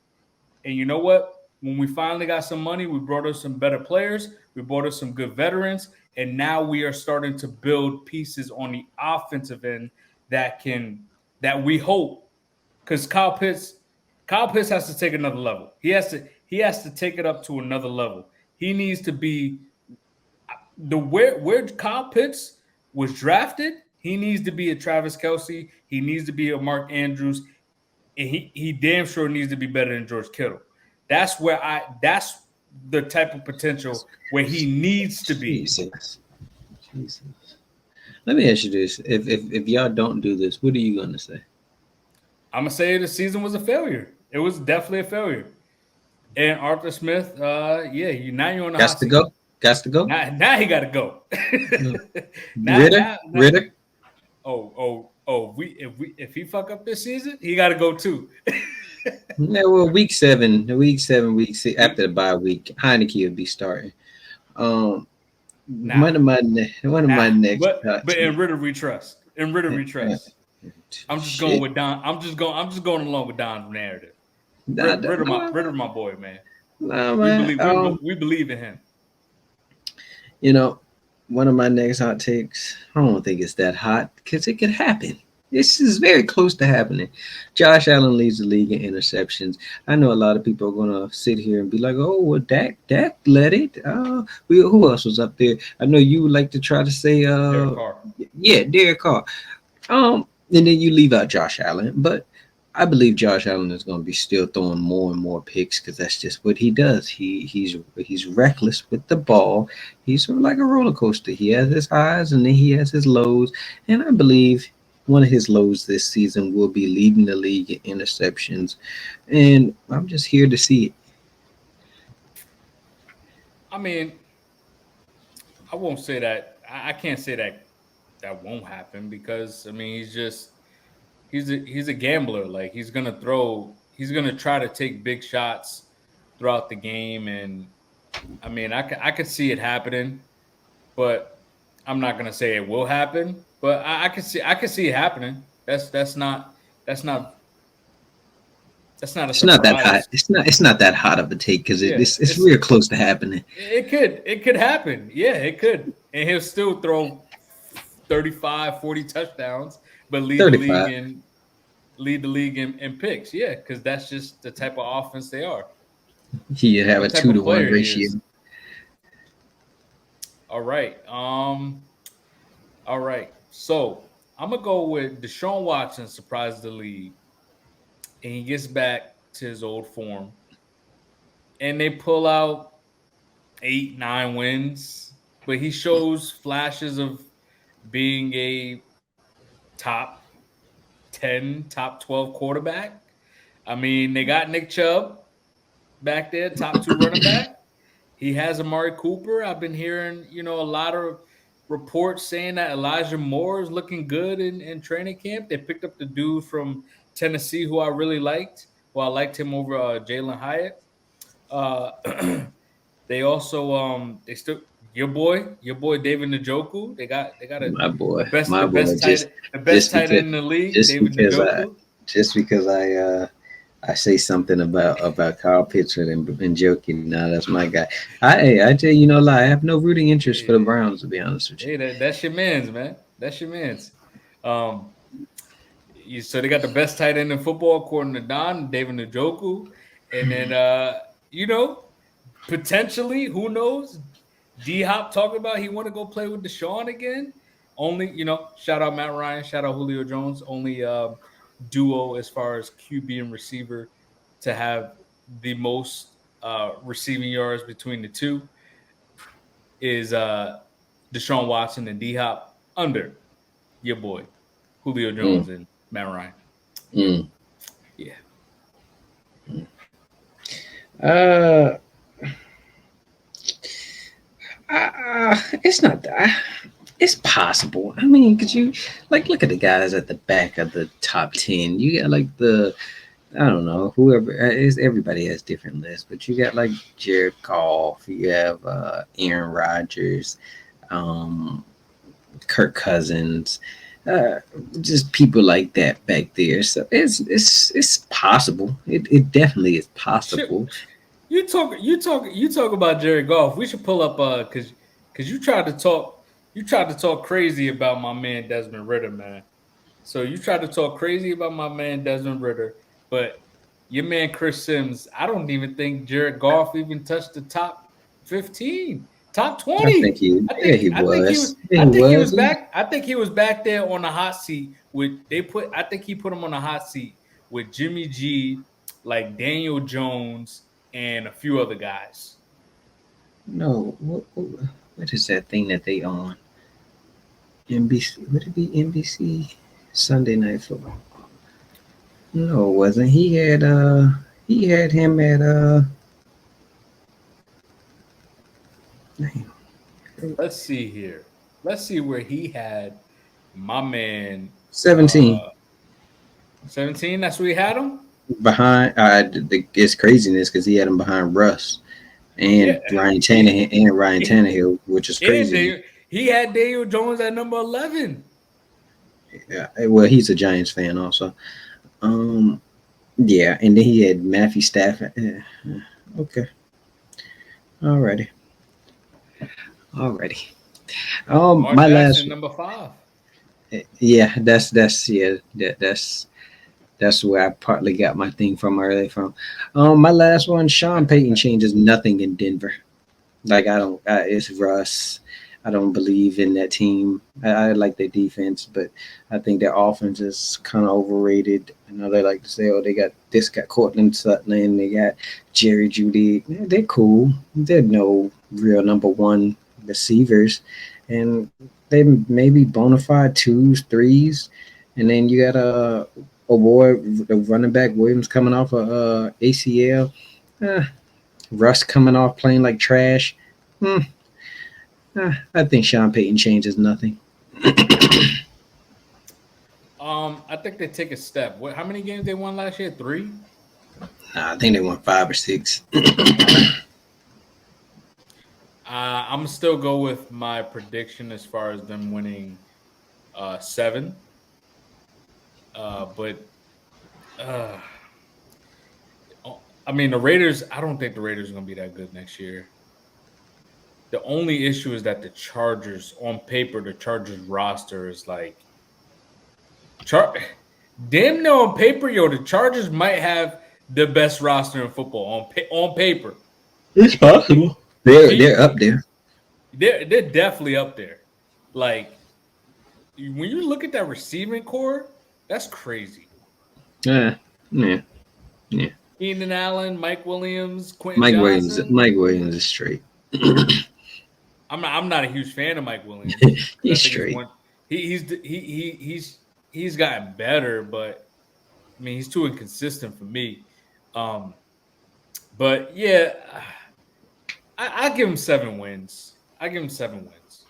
And you know what? When we finally got some money, we brought us some better players. We brought us some good veterans. And now we are starting to build pieces on the offensive end that we hope, because Kyle Pitts has to take another level. He has to take it up to another level. He needs to be where Kyle Pitts was drafted. He needs to be a Travis Kelce. He needs to be a Mark Andrews. And he damn sure needs to be better than George Kittle. That's the type of potential where he needs to be. Jesus. Jesus. Let me ask you this: if y'all don't do this, what are you gonna say? I'm gonna say the season was a failure. It was definitely a failure. And Arthur Smith, yeah, now you're on the Got hot to seat. go. Got to go. Now he got to go. now, Ritter. now, now, Ritter. if he fuck up this season, he got to go too. Yeah, well, week 6 We after the bye week, Heineke will be starting. Um, Nah, one of my next but in Ritter we trust. In Ritter we trust. I'm just going shit. with Don. I'm just going along with Don's narrative. Nah, Ritter, my boy, man. nah, We man. believe we believe in him. You know, one of my next hot takes. I don't think it's that hot because it could happen. This is very close to happening. Josh Allen leads the league in interceptions. I know a lot of people are gonna sit here and be like, "Oh, well, Dak led it." Who else was up there? I know you would like to try to say, Derek Carr. yeah, Derek Carr. And then you leave out Josh Allen, but I believe Josh Allen is going to be still throwing more and more picks because that's just what he does. He's reckless with the ball. He's sort of like a roller coaster. He has his highs and then he has his lows. And I believe one of his lows this season will be leading the league in interceptions. And I'm just here to see it. I mean, I won't say that. I can't say that won't happen because I mean he's a gambler. Like he's gonna try to take big shots throughout the game, and I mean I could see it happening, but I'm not gonna say it will happen. But I can see it happening. That's not that's not a It's not that hot. surprise. It's not that hot of a take because Yeah, it's real close to happening. it could happen. Yeah, it could. and he'll still throw 35, 40 touchdowns, but 35. lead the league in picks. Yeah, because that's just the type of offense they are. He'd have a What type two of to one player he ratio. is. All right. All right. So I'm gonna go with Deshaun Watson surprises the league, and he gets back to his old form, and they pull out 8, 9 wins, but he shows flashes of being a top 10, top 12 quarterback. I mean, they got Nick Chubb back there, top two running back. He has Amari Cooper. I've been hearing, a lot of reports saying that Elijah Moore is looking good in training camp. They picked up the dude from Tennessee who I really liked. Well, I liked him over Jalen Hyatt. Uh, they also they still your boy David Njoku. They got My the boy, just best tight because end in the league, just David because I Njoku. just because I say something about Carl Pitcher and joking. Now that's my guy. I tell you no lie. I have no rooting interest for the Hey, Browns to be honest with you. hey, that's your man's, man. That's your man's. Um, so they got the best tight end in football according to Don, David Njoku, and then you know, potentially, who knows? D Hop talking about he want to go play with Deshaun again. Only, shout out Matt Ryan, shout out Julio Jones. Only duo as far as QB and receiver to have the most receiving yards between the two is Deshaun Watson and D Hop under your boy Julio Mm, Jones and Matt Ryan. mm. Yeah. Uh, it's not that. It's possible. I mean, could you look at the guys at the back of the top 10? You got the I don't know whoever is. Everybody has different lists, but you got Jared Goff. You have Aaron Rodgers, um, Kirk Cousins, uh, just people like that back there. So it's possible. It definitely is Shit, possible. you talk about Jared Goff. We should pull up because you tried to talk crazy about my man Desmond Ritter, man. So you tried to talk crazy about my man Desmond Ritter, but your man Chris Sims, I don't even think Jared Goff even touched the top 15, top I think 20. he, yeah, he was. Yeah, he was. I think he was back there on the hot seat with I think he put him on the hot seat with Jimmy G, like Daniel Jones and a few other guys. No, what is that thing that they on? NBC? Would it be NBC Sunday Night Football? No, it wasn't. He had him at name, Let's see here. Let's see where he had my man 17 17. That's where he had him. behind. It's craziness because he had him behind Russ Yeah, and Ryan Tannehill, which is and crazy. he had Daniel Jones at number 11. Yeah, well, he's a Giants fan also. Um, yeah, and then he had Matthew Stafford. Okay, alrighty, alrighty. Lamar My last. Jackson number 5. Yeah, that's where I partly got my thing from earlier from. My last one, Sean Payton changes nothing in Denver. It's Russ. I don't believe in that team. I like their defense, but I think their offense is kind of overrated. I know they like to say, oh, got Cortland Sutton, and they got Jerry Judy. Yeah, they're cool. They're no real number one receivers, and they maybe bona fide twos, threes, and then you got a boy, the running back Williams coming off a ACL. Uh, Russ coming off playing like trash. Hmm, I think Sean Payton changes nothing. I think they take a step. How many games they won last year? 3. I think they won 5 or 6. I'm gonna still go with my prediction as far as them winning 7. But uh, I mean the Raiders. I don't think the Raiders are gonna be that good next year. The only issue is that the Chargers, on paper, the Chargers roster is like Char- damn near on paper, yo. The Chargers might have the best roster in football on paper. It's possible. They're up He, there. they're definitely up there. Like when you look at that receiving core, that's crazy. Yeah, yeah, yeah. Keenan Allen, Mike Williams, Quentin Johnson. Mike Williams is straight. I'm not a huge fan of Mike Williams because He's I think he's straight. one. He's gotten better, but I mean he's too inconsistent for me. Um, but yeah, I give him 7 wins. I give him 7 wins.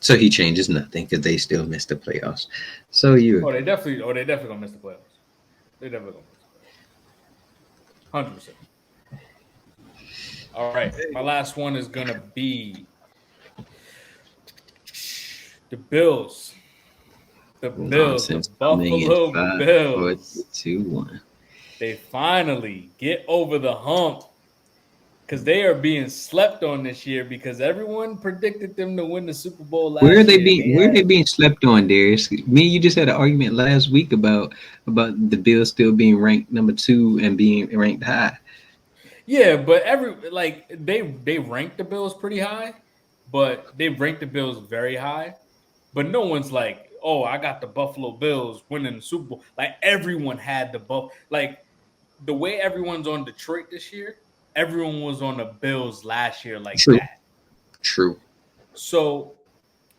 So he changes nothing because they still missed the playoffs. So you Oh, they agree? definitely. Oh, they definitely gonna miss the playoffs. They definitely gonna miss the playoffs. 100%. All right, my last one is gonna be the Bills. The Hold on, Bills, the since coming in Buffalo 5, 4, 3, Bills. 2, 1. They finally get over the hump because they are being slept on this year because everyone predicted them to win the Super Bowl Where are last they year. being? Where are they being slept on, Darius? Me and you just had an argument last week about the Bills still being ranked number 2 and being ranked high. Yeah, but they rank the Bills pretty high, but they rank the Bills very high. But no one's like, oh, I got the Buffalo Bills winning the Super Bowl. Like everyone had the like the way everyone's on Detroit this year, everyone was on the Bills last year like True, that. true. So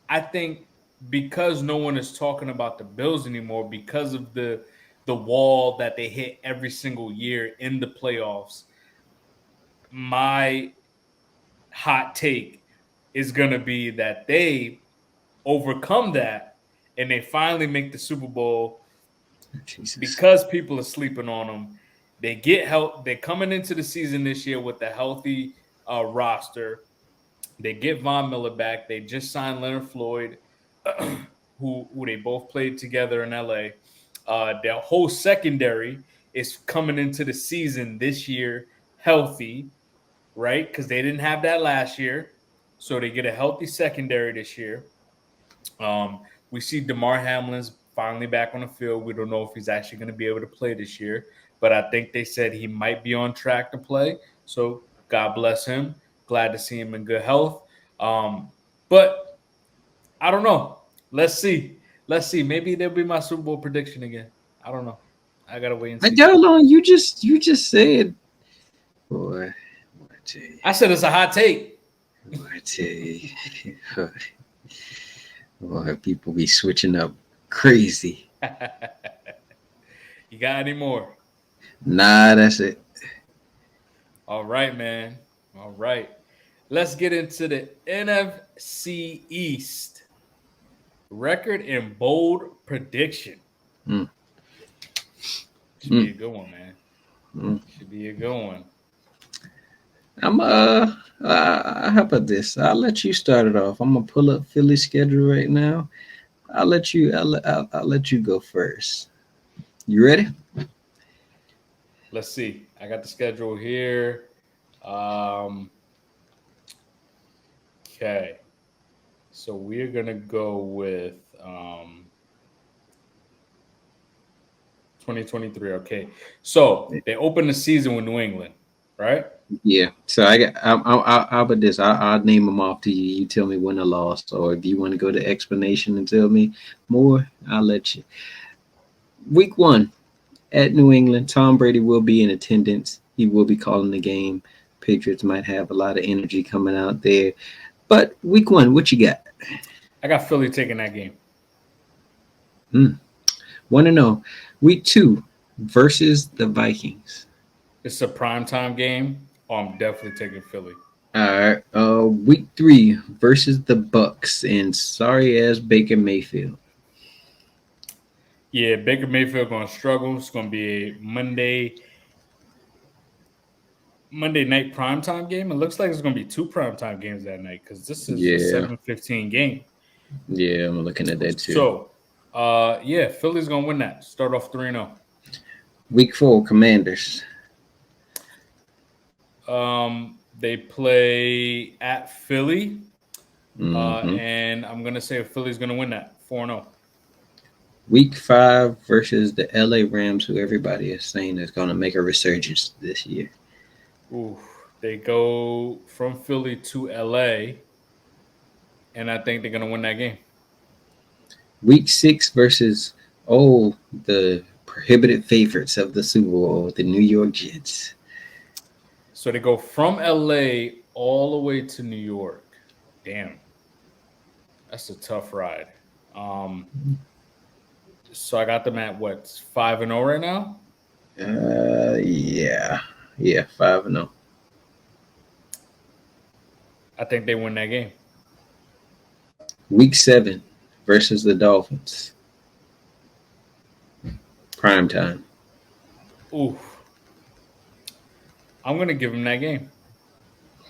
I think because no one is talking about the Bills anymore because of the wall that they hit every single year in the playoffs, my hot take is going to be that they overcome that and they finally make the Super Bowl Jesus. because people are sleeping on them. They get help. They're coming into the season this year with a healthy roster. They get Von Miller back. They just signed Leonard Floyd, who they both played together in LA. Their whole secondary is coming into the season this year healthy, right? Because they didn't have that last year. So they get a healthy secondary this year. We see DeMar Hamlin's finally back on the field. We don't know if he's actually going to be able to play this year, but I think they said he might be on track to play. So God bless him. Glad to see him in good health. But I don't know. Let's see. Let's see. Maybe there'll be my Super Bowl prediction again. I don't know. I gotta wait and I see. got along. You just said, boy. I tell you, I said it's a hot take. I tell you, boy, people be switching up crazy. You got any more? Nah, that's it. All right, man. All right. Let's get into the NFC East record and bold prediction. Mm, Should be mm, a good one, man. mm. Should be a good one. I'm how about this? I'll let you start it off. I'm gonna pull up Philly schedule right now. I'll let you go first. You ready? Let's see. I got the schedule here. Um, okay. So we're gonna go with 2023. Okay. So they open the season with New England, right? Yeah. So I got. How about this? I'll name them off to you. You tell me when I lost, or if you want to go to explanation and tell me more, I'll let you. Week 1 at New England, Tom Brady will be in attendance. He will be calling the game. Patriots might have a lot of energy coming out there. But week 1, what you got? I got Philly taking that game. 1-0. Week 2 versus the Vikings. It's a primetime game. Oh, I'm definitely taking Philly. All right. Week 3 versus the Bucks and sorry ass Baker Mayfield. Yeah, Baker Mayfield going to struggle. It's going to be a Monday night primetime game. It looks like it's going to be 2 primetime games that night because this is a Yeah, 7:15 game. yeah, I'm looking at that too. So, yeah, Philly's going to win that. Start off 3-0. Week 4 Commanders. They play at Philly, Hmm. and I'm gonna say Philly's gonna win that 4-0. Week 5 versus the LA Rams, who everybody is saying is going to make a resurgence this year. Ooh, they go from Philly to LA, and I think they're gonna win that game. Week 6 versus, the prohibited favorites of the Super Bowl, the New York Jets. So they go from LA all the way to New York. Damn, that's a tough ride. Um, so I got them at what 5-0 right now. Yeah. Yeah, 5-0. I think they win that game. Week 7 versus the Dolphins. Prime time. Ooh, I'm gonna give them that game.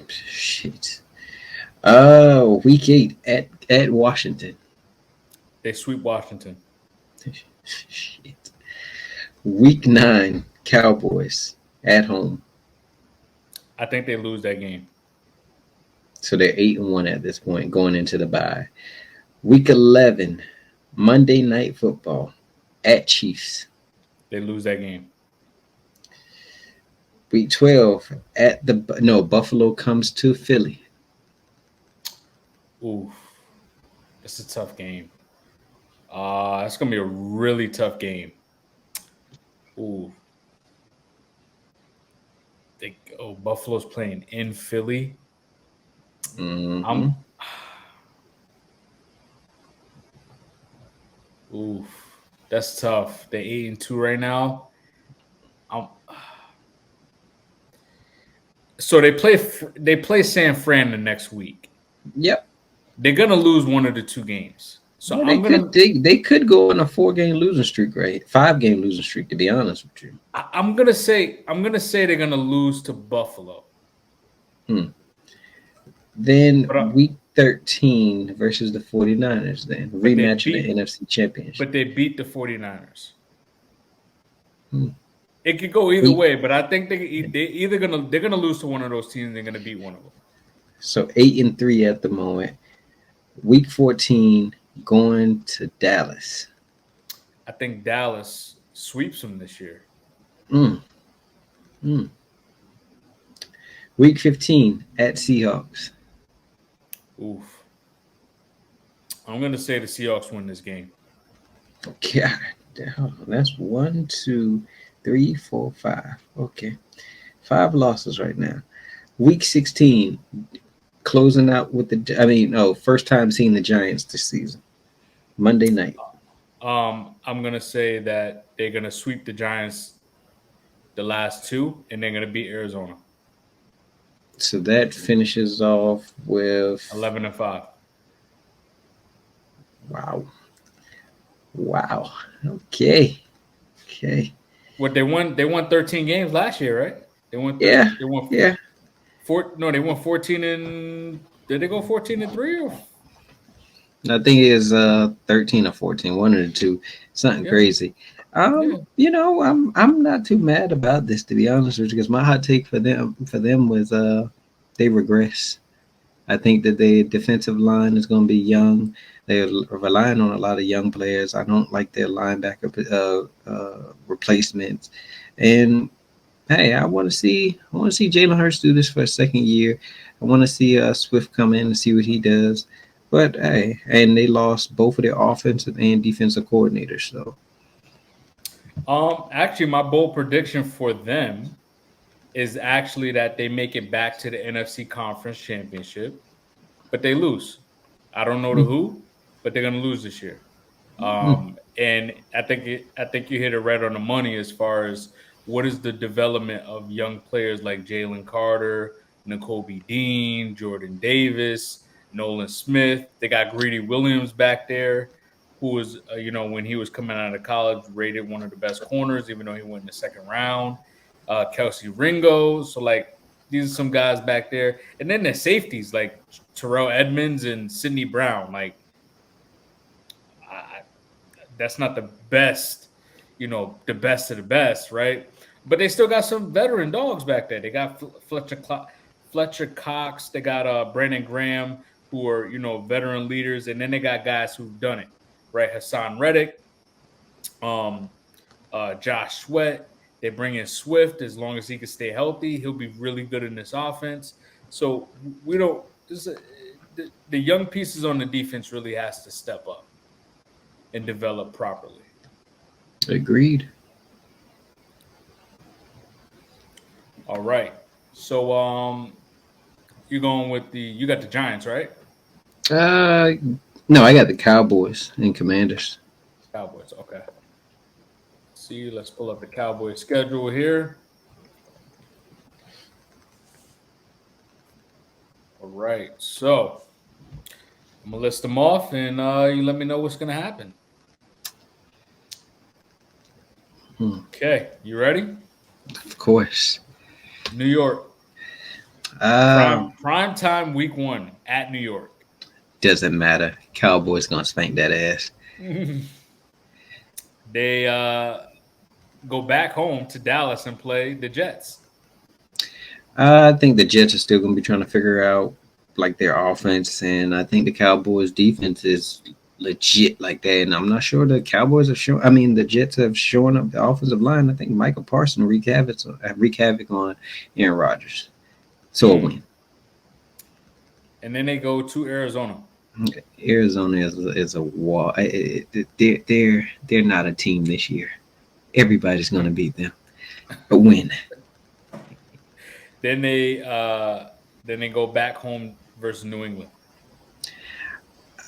Shit. Week 8 at Washington. They sweep Washington. Shit. Week 9 Cowboys at home. I think they lose that game. So they're 8-1 at this point going into the bye. Week 11 Monday Night Football at Chiefs. They lose that game. Week 12 at the no Buffalo comes to Philly. Ooh, it's a tough game. It's gonna be a really tough game. Ooh, Buffalo's playing in Philly. Mm-hmm. I'm ooh, that's tough. They're 8-2 right now. Um, so they play San Fran the next week. Yep. They're gonna lose one of the two games. So Well, I'm gonna they could go on a 4-game losing streak, right? 5-game losing streak, to be honest with you. I'm gonna say they're gonna lose to Buffalo. Hmm. Then But week 13 versus the 49ers, then but they rematch of the beat NFC Championship. but they beat the 49ers. Hmm. It could go either Week way, but I think they're gonna lose to one of those teams. They're gonna beat one of them. So 8-3 at the moment. Week 14 going to Dallas. I think Dallas sweeps them this year. Mm, mm. Week 15 at Seahawks. Oof. I'm gonna say the Seahawks win this game. God, that's 1, 2, 3, 4, 5. Okay, 5 losses right now. Week 16 closing out with first time seeing the Giants this season. Monday night. I'm gonna say that they're gonna sweep the Giants the last two, and they're gonna beat Arizona So that finishes off with 11-5. wow. Wow. Okay. Okay. What they won? They won 13 games last year, right? They won. Yeah. They won Yeah. four. No, they won 14 and. Did they go 14-3 or? I think it is 13 or 14, one of the two. Something Yeah, crazy. yeah. I'm not too mad about this, to be honest with you, because my hot take for them was they regress. I think that the defensive line is going to be young. They're relying on a lot of young players. I don't like their linebacker replacements. And hey, I want to see Jalen Hurts do this for a second year. I want to see Swift come in and see what he does. But hey, and they lost both of their offensive and defensive coordinators. So Actually, my bold prediction for them is actually that they make it back to the NFC Conference Championship, but they lose. I don't know to mm, who, but they're gonna lose this year. mm, And I think you hit it right on the money as far as what is the development of young players like Jalen Carter, N'Kobe Dean, Jordan Davis, Nolan Smith. They got Greedy Williams back there, who was when he was coming out of college rated one of the best corners, even though he went in the second round. Kelsey Ringo. So like these are some guys back there, and then the safeties like Terrell Edmonds and Sidney Brown. Like I, that's not the best, the best of the best, right? But they still got some veteran dogs back there. They got Fletcher Cox, they got Brandon Graham, who are veteran leaders, and then they got guys who've done it, right? Hassan Reddick, um, Josh Sweat. They bring in Swift as long as he can stay healthy. He'll be really good in this offense. So we don't. The young pieces on the defense really has to step up and develop properly. Agreed. All right. So you're going with you got the Giants, right? Uh, no, I got the Cowboys and Commanders. Cowboys. Okay. See, let's pull up the Cowboys schedule here. All right. So I'm gonna list them off, and you let me know what's gonna happen. Hmm. Okay. You ready? Of course. New York. Uh, Prime time week 1 at New York. doesn't matter. Cowboys gonna spank that ass. They go back home to Dallas and play the Jets. I think the Jets are still gonna be trying to figure out like their offense, and I think the Cowboys defense is legit like that. And I'm not sure the Cowboys have shown. I mean, the Jets have shown up the offensive line. I think Michael Parsons wreak havoc on Aaron Rodgers. So a win. And then they go to Arizona. Arizona is a wall. They're not a team this year. Everybody's gonna beat them. A win. Then they go back home versus New England.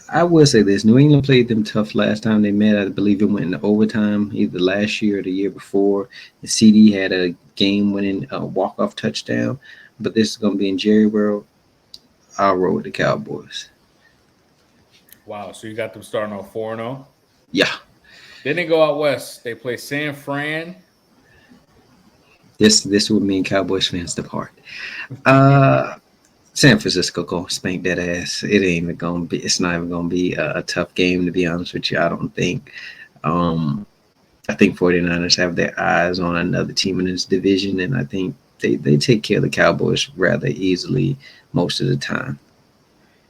I will say this: New England played them tough last time they met. I believe it went into overtime, either last year or the year before. The CD had a game-winning walk-off touchdown, but this is going to be in Jerry World. I'll roll with the Cowboys. Wow, so you got them starting off 4-0. Yeah, Then they go out west. They play San Fran. this would mean Cowboys fans depart. Uh, San Francisco gonna spank that ass. It ain't even gonna be. It's not even gonna be a tough game, to be honest with you. I don't think. Um, I think 49ers have their eyes on another team in this division, and I think they take care of the Cowboys rather easily most of the time.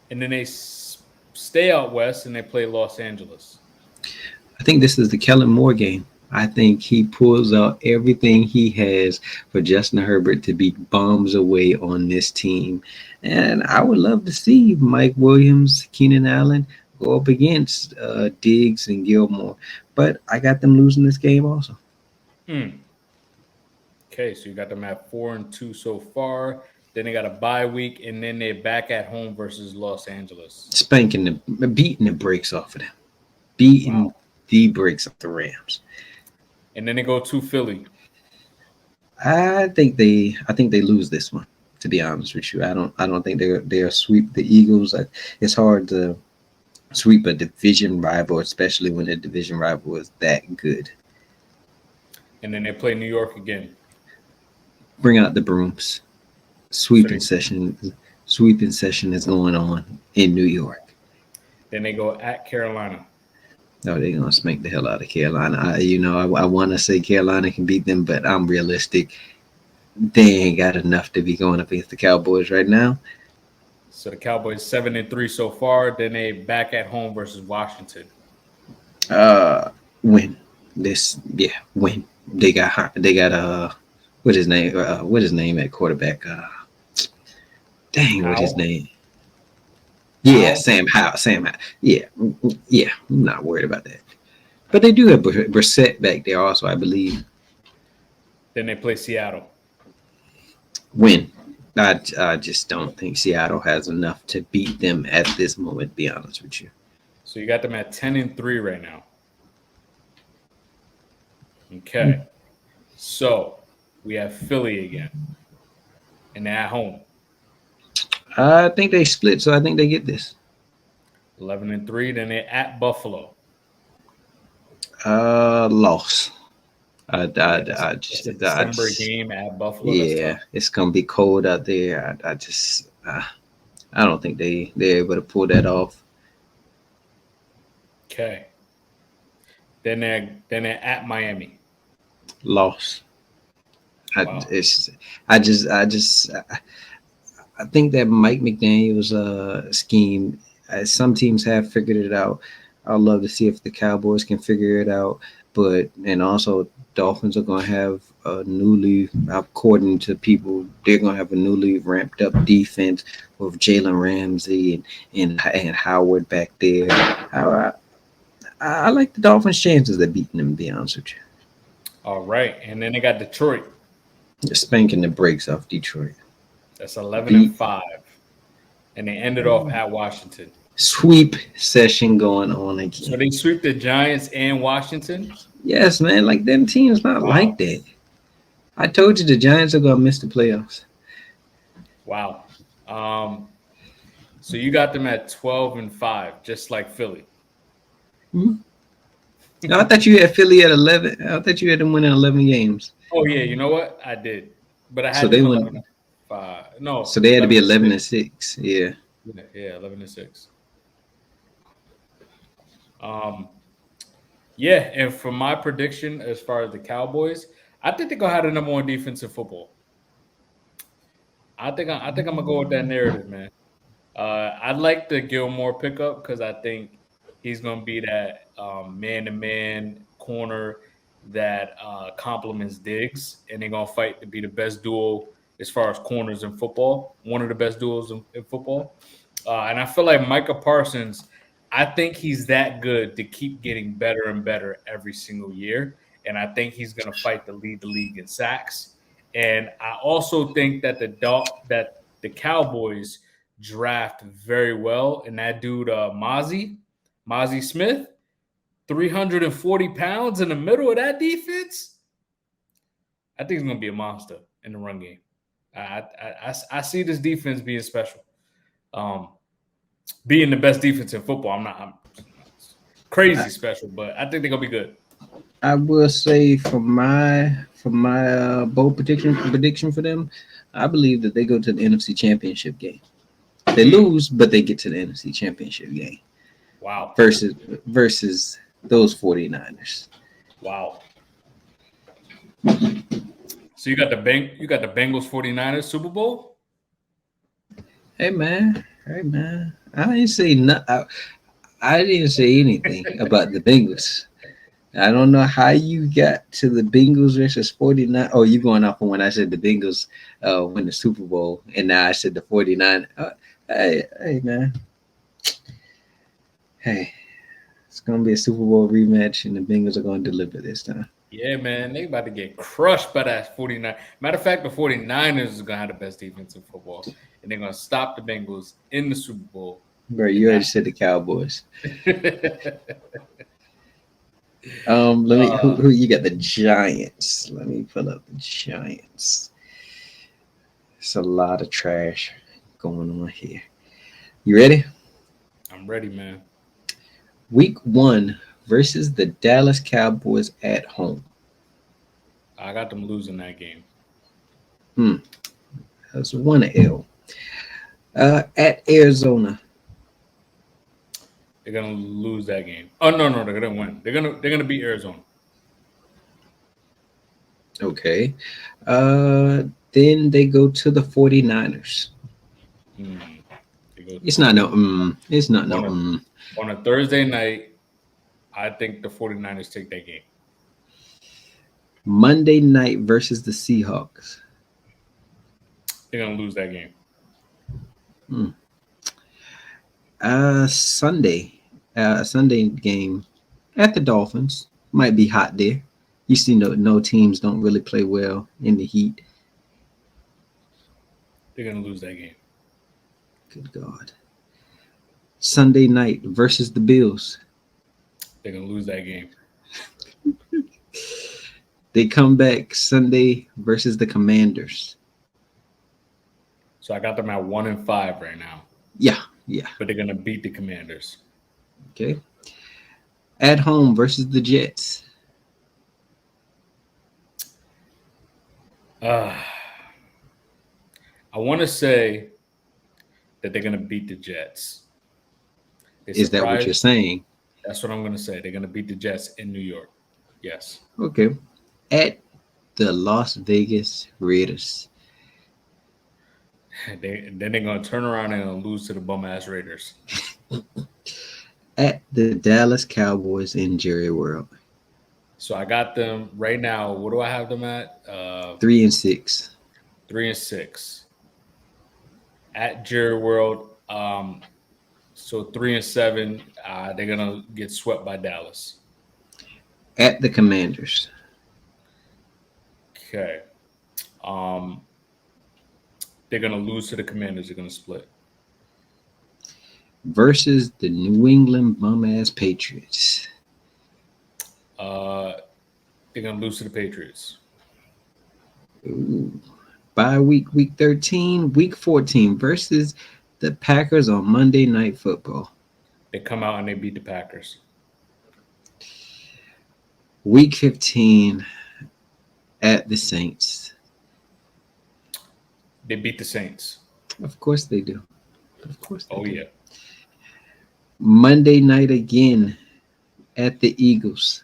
And then they stay out west and they play Los Angeles. I think this is the Kellen Moore game. I think he pulls out everything he has for Justin Herbert to be bombs away on this team. And I would love to see Mike Williams, Keenan Allen go up against Diggs and Gilmore. But I got them losing this game also. Hmm. Okay, so you got them at 4-2 so far. Then they got a bye week, and then they're back at home versus Los Angeles. Beating the brakes off of them. Beating Wow. the brakes off the Rams. And then they go to Philly. I think they lose this one. To be honest with you, I don't think they'll sweep the Eagles. It's hard to sweep a division rival, especially when the division rival is that good. And then they play New York again. Bring out the brooms. So Sweeping session. Sweeping session is going on in New York. then they go at Carolina. No, they're gonna smack the hell out of Carolina. I want to say Carolina can beat them, but I'm realistic. They ain't got enough to be going up against the Cowboys right now. So the Cowboys 7-3 so far. Then they back at home versus Washington. Win this, yeah, win. They got what his name at quarterback? Dang, what his How? name? Yeah, How? Sam Howell. Sam Howell. Yeah, yeah. I'm not worried about that. But they do have Brissett back there also, I believe. Then they play Seattle. Win. I just don't think Seattle has enough to beat them at this moment. To be honest with you. So you got them at 10-3 right now. Okay. So we have Philly again. And they're at home. I think they split, so I think they get this. 11-3. Then they're at Buffalo. Loss. It's a December game at Buffalo. That's Yeah, tough. it's gonna be cold out there. I don't think they're able to pull that off. Okay. Then they're at Miami. Loss. I Wow. it's I just I think that Mike McDaniel's scheme, some teams have figured it out. I'd love to see if the Cowboys can figure it out. But and also Dolphins are going to have a newly, according to people, they're going to have a newly ramped up defense with Jalen Ramsey and Howard back there. I like the Dolphins' chances of beating them. To be honest with you, All right, and then they got Detroit. they're spanking the brakes off Detroit. That's 11 and Beat 5, and they ended off at Washington. sweep session going on So again. they sweep the Giants and Washington. Yes, man. Like them teams not like Wow, that. I told you the Giants are gonna miss the playoffs. wow. Um, so you got them at 12 and 5, just like Philly. Hmm? I thought you had Philly at 11. I thought you had them winning 11 games. Oh yeah, you know what? I did, but I So had they them 11 went. and 5. No, So they had to be 11 and 11 and 6. 6. Yeah. Yeah, 11 and 6. Um, yeah, and for my prediction as far as the Cowboys, I think they're gonna have the number one defense in football. I think I'm gonna go with that narrative, man. I'd like the Gilmore pickup because I think he's going to be that man-to-man corner that complements Diggs, and they're going to fight to be the best duo as far as corners in football. One of the best duos in football, and I feel like Micah Parsons. I think he's that good to keep getting better and better every single year, and I think he's going to fight to lead the league in sacks. And I also think that the Cowboys draft very well. And that dude, Mozzie Smith, 340 pounds in the middle of that defense. I think he's going to be a monster in the run game. I see this defense being special, um, being the best defense in football. I'm I, crazy special, but I think they're going to be good. I will say for my bold prediction for them, I believe that they go to the NFC Championship game. They Mm, lose, but they get to the NFC Championship game wow. versus versus those 49ers. Wow. So you got the Bengals 49ers Super Bowl? Hey man, I didn't say no, I didn't say anything about the Bengals. I don't know how you got to the Bengals versus 49. Oh, you going off on when I said the Bengals win the Super Bowl, and now I said the 49. Hey, man. Hey, it's going to be a Super Bowl rematch, and the Bengals are going to deliver this time. Yeah, man, they about to get crushed by that 49. Matter of fact, the 49ers is gonna have the best defense in football, and they're gonna stop the Bengals in the Super Bowl. Bro, And you already said the Cowboys. that Let me, uh, who you got? The Giants. Let me pull up the Giants. It's a lot of trash going on here. You ready? I'm ready, man. Week 1 versus the Dallas Cowboys at home. I got them losing that game. Hmm. That's one L. At Arizona. They're gonna lose that game. Oh no, they're gonna win. They're gonna beat Arizona. Okay. Then they go to the 49ers. Hmm. They go It's not no It's not no on a Thursday night. I think the 49ers take that game. Monday night versus the Seahawks. They're gonna lose that game. Hmm. Sunday. Sunday game at the Dolphins. Might be hot there. You see, no teams don't really play well in the heat. They're gonna lose that game. Good God. Sunday night versus the Bills. They're gonna lose that game. They come back Sunday versus the Commanders. So I got them at 1-5 right now, Yeah, yeah. but they're gonna beat the Commanders. Okay. At home versus the Jets. Uh, I want to say that they're gonna beat the Jets. They Is that what surprised. you're saying? That's what I'm gonna say. They're gonna beat the Jets in New York. Yes. Okay. At the Las Vegas Raiders. Then they're gonna turn around and lose to the bum ass Raiders. At the Dallas Cowboys in Jerry World. So I got them right now. What do I have them at? 3-6. 3-6 at Jerry World. So 3-7. They're gonna get swept by Dallas. At the Commanders. Okay. Um, they're gonna lose to the Commanders. They're gonna split. Versus the New England bum ass Patriots. Uh, they're gonna lose to the Patriots. Ooh. Bye week 13, week 14 versus the Packers on Monday Night Football. They come out and they beat the Packers. Week 15 at the Saints. They beat the Saints. Of course they do. Of course they Oh do. yeah. Monday night again at the Eagles.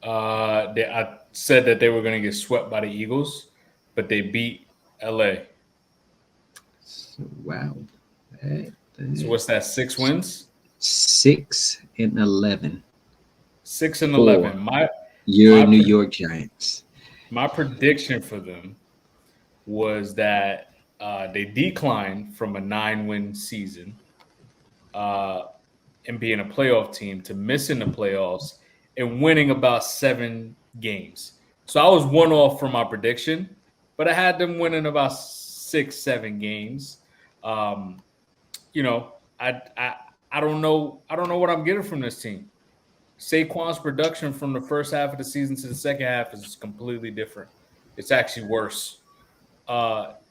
I said that they were going to get swept by the Eagles, but they beat LA. So, wow. So what's that? 6 wins? 6-11. 6-11. Your My New pre- York Giants. my prediction for them was that they declined from a 9-win season uh, and being a playoff team to missing the playoffs and winning about 7 games. So I was one off from my prediction, but I had them winning about 6, 7 games. Um, you know, I don't know. I don't know what I'm getting from this team. Saquon's production from the first half of the season to the second half is completely different. It's actually worse.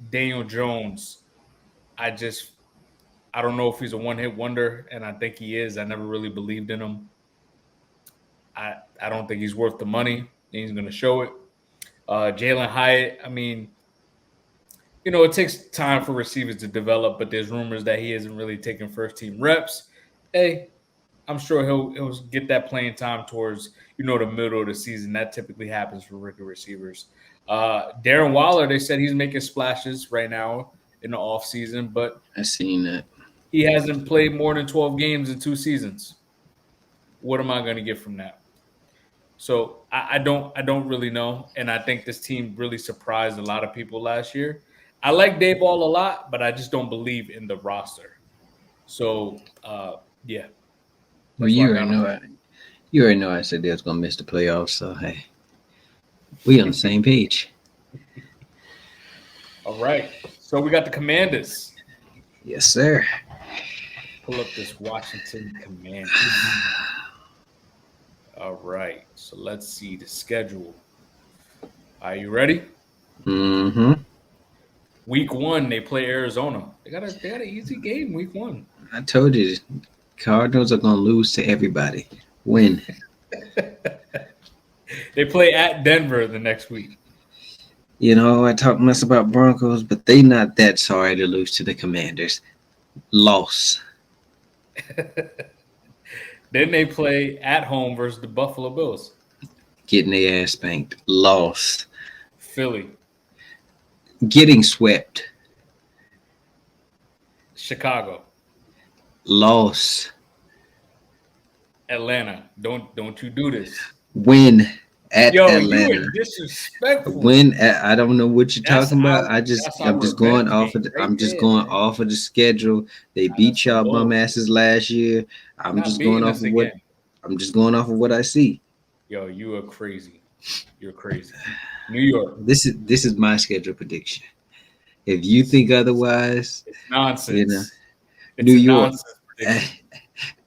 Daniel Jones, I just I don't know if he's a one hit wonder, and I think he is. I never really believed in him. I don't think he's worth the money. He's going to show it. Jalen Hyatt, I mean, it takes time for receivers to develop, but there's rumors that he isn't really taking first team reps. Hey, I'm sure he'll get that playing time towards the middle of the season. That typically happens for rookie receivers. Darren Waller, they said he's making splashes right now in the offseason, but I seen that. he hasn't played more than 12 games in 2 seasons. What am I going to get from that? So I don't really know, and I think this team really surprised a lot of people last year. I like Dayball a lot, but I just don't believe in the roster. So yeah, Well, that's why I got them. you already know I said they was gonna miss the playoffs. So hey, we on the same page. All right, so we got the Commanders. Yes, sir. Pull up this Washington Commanders. All right, so let's see the schedule. Are you ready? Mm-hmm. Week 1, they play Arizona. They got an easy game. Week 1. I told you, Cardinals are gonna lose to everybody. Win. They play at Denver the next week. I talk mess about Broncos, but they not that sorry to lose to the Commanders. Loss. Then they play at home versus the Buffalo Bills. Getting their ass spanked. Loss. Philly, Getting swept. Chicago, Loss. Atlanta. Don't you do this. Win at Yo, you Atlanta. are disrespectful. Win at, I don't know what you're That's talking about. our that's our I'm just going revenge off game of the, right I'm just there, going man. off of the schedule. They Nah, beat that's some y'all bum bullshit. asses last year. You're not beating us again. I'm just going off of what I see. Yo, you are crazy. You're crazy. New York. This is my schedule prediction. If you think otherwise, It's nonsense. New It's a York nonsense prediction.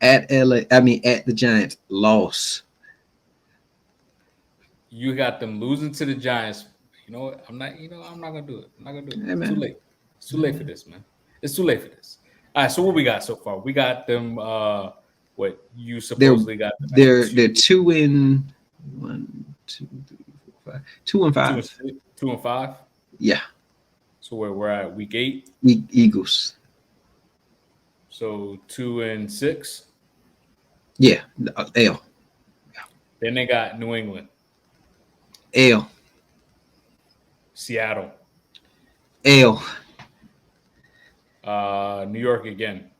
at LA, at the Giants, loss. You got them losing to the Giants. You know what? I'm not gonna do it. I'm not gonna do it. Hey It's too man, late. It's too late for this, man. It's too late for this. All right, so what we got so far? We got them what you they're supposedly got them at they're 2-5. 2-6, 2-5. Yeah, So we're at week 8. Eagles. So 2-6. Yeah, L. Then they got New England, L. Seattle, L. New York again.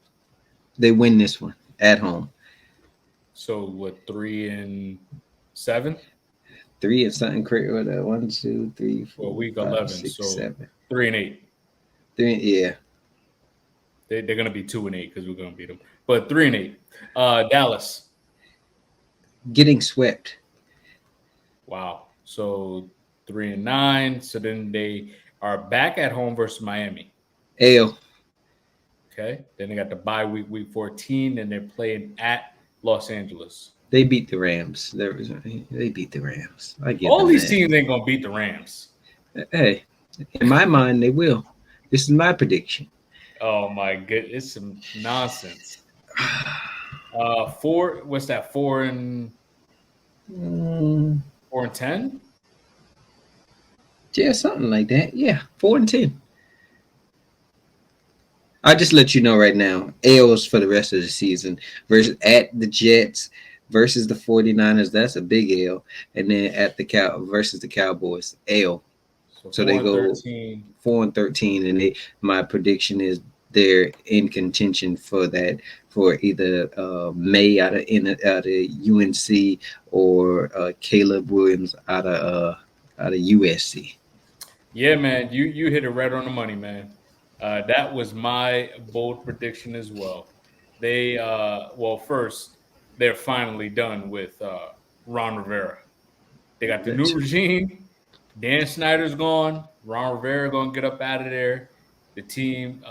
They win this one at home. So what? 3-7. Three and something crazy. What? One, two, three, Well, four, week five, 11. six, So seven. 3-8. Three. Yeah, They're gonna be 2-8 because we're gonna beat them. But 3-8. Dallas. getting swept. Wow. So 3-9. So then they are back at home versus Miami. L. Okay. Then they got the bye week, week 14, and they're playing at Los Angeles. They beat the Rams. They beat the Rams. I give All them these that. teams ain't gonna beat the Rams. Hey, in my mind, they will. This is my prediction. Oh my goodness, it's some nonsense. Four. What's that? Mm, 4-10. yeah, something like that. Yeah, 4-10. I'll just let you know right now. L's for the rest of the season versus at the Jets versus the 49ers. That's a big L. And then at the Cow versus the Cowboys. L. So So four they and go 13. 4-13, and my prediction is they're in contention for that for either May out of UNC or Caleb Williams out of USC. Yeah, man, you hit it right on the money, man. That was my bold prediction as well. They well, first they're finally done with Ron Rivera. They got the new That's regime. Dan Snyder's gone. Ron Rivera gonna get up out of there. The team,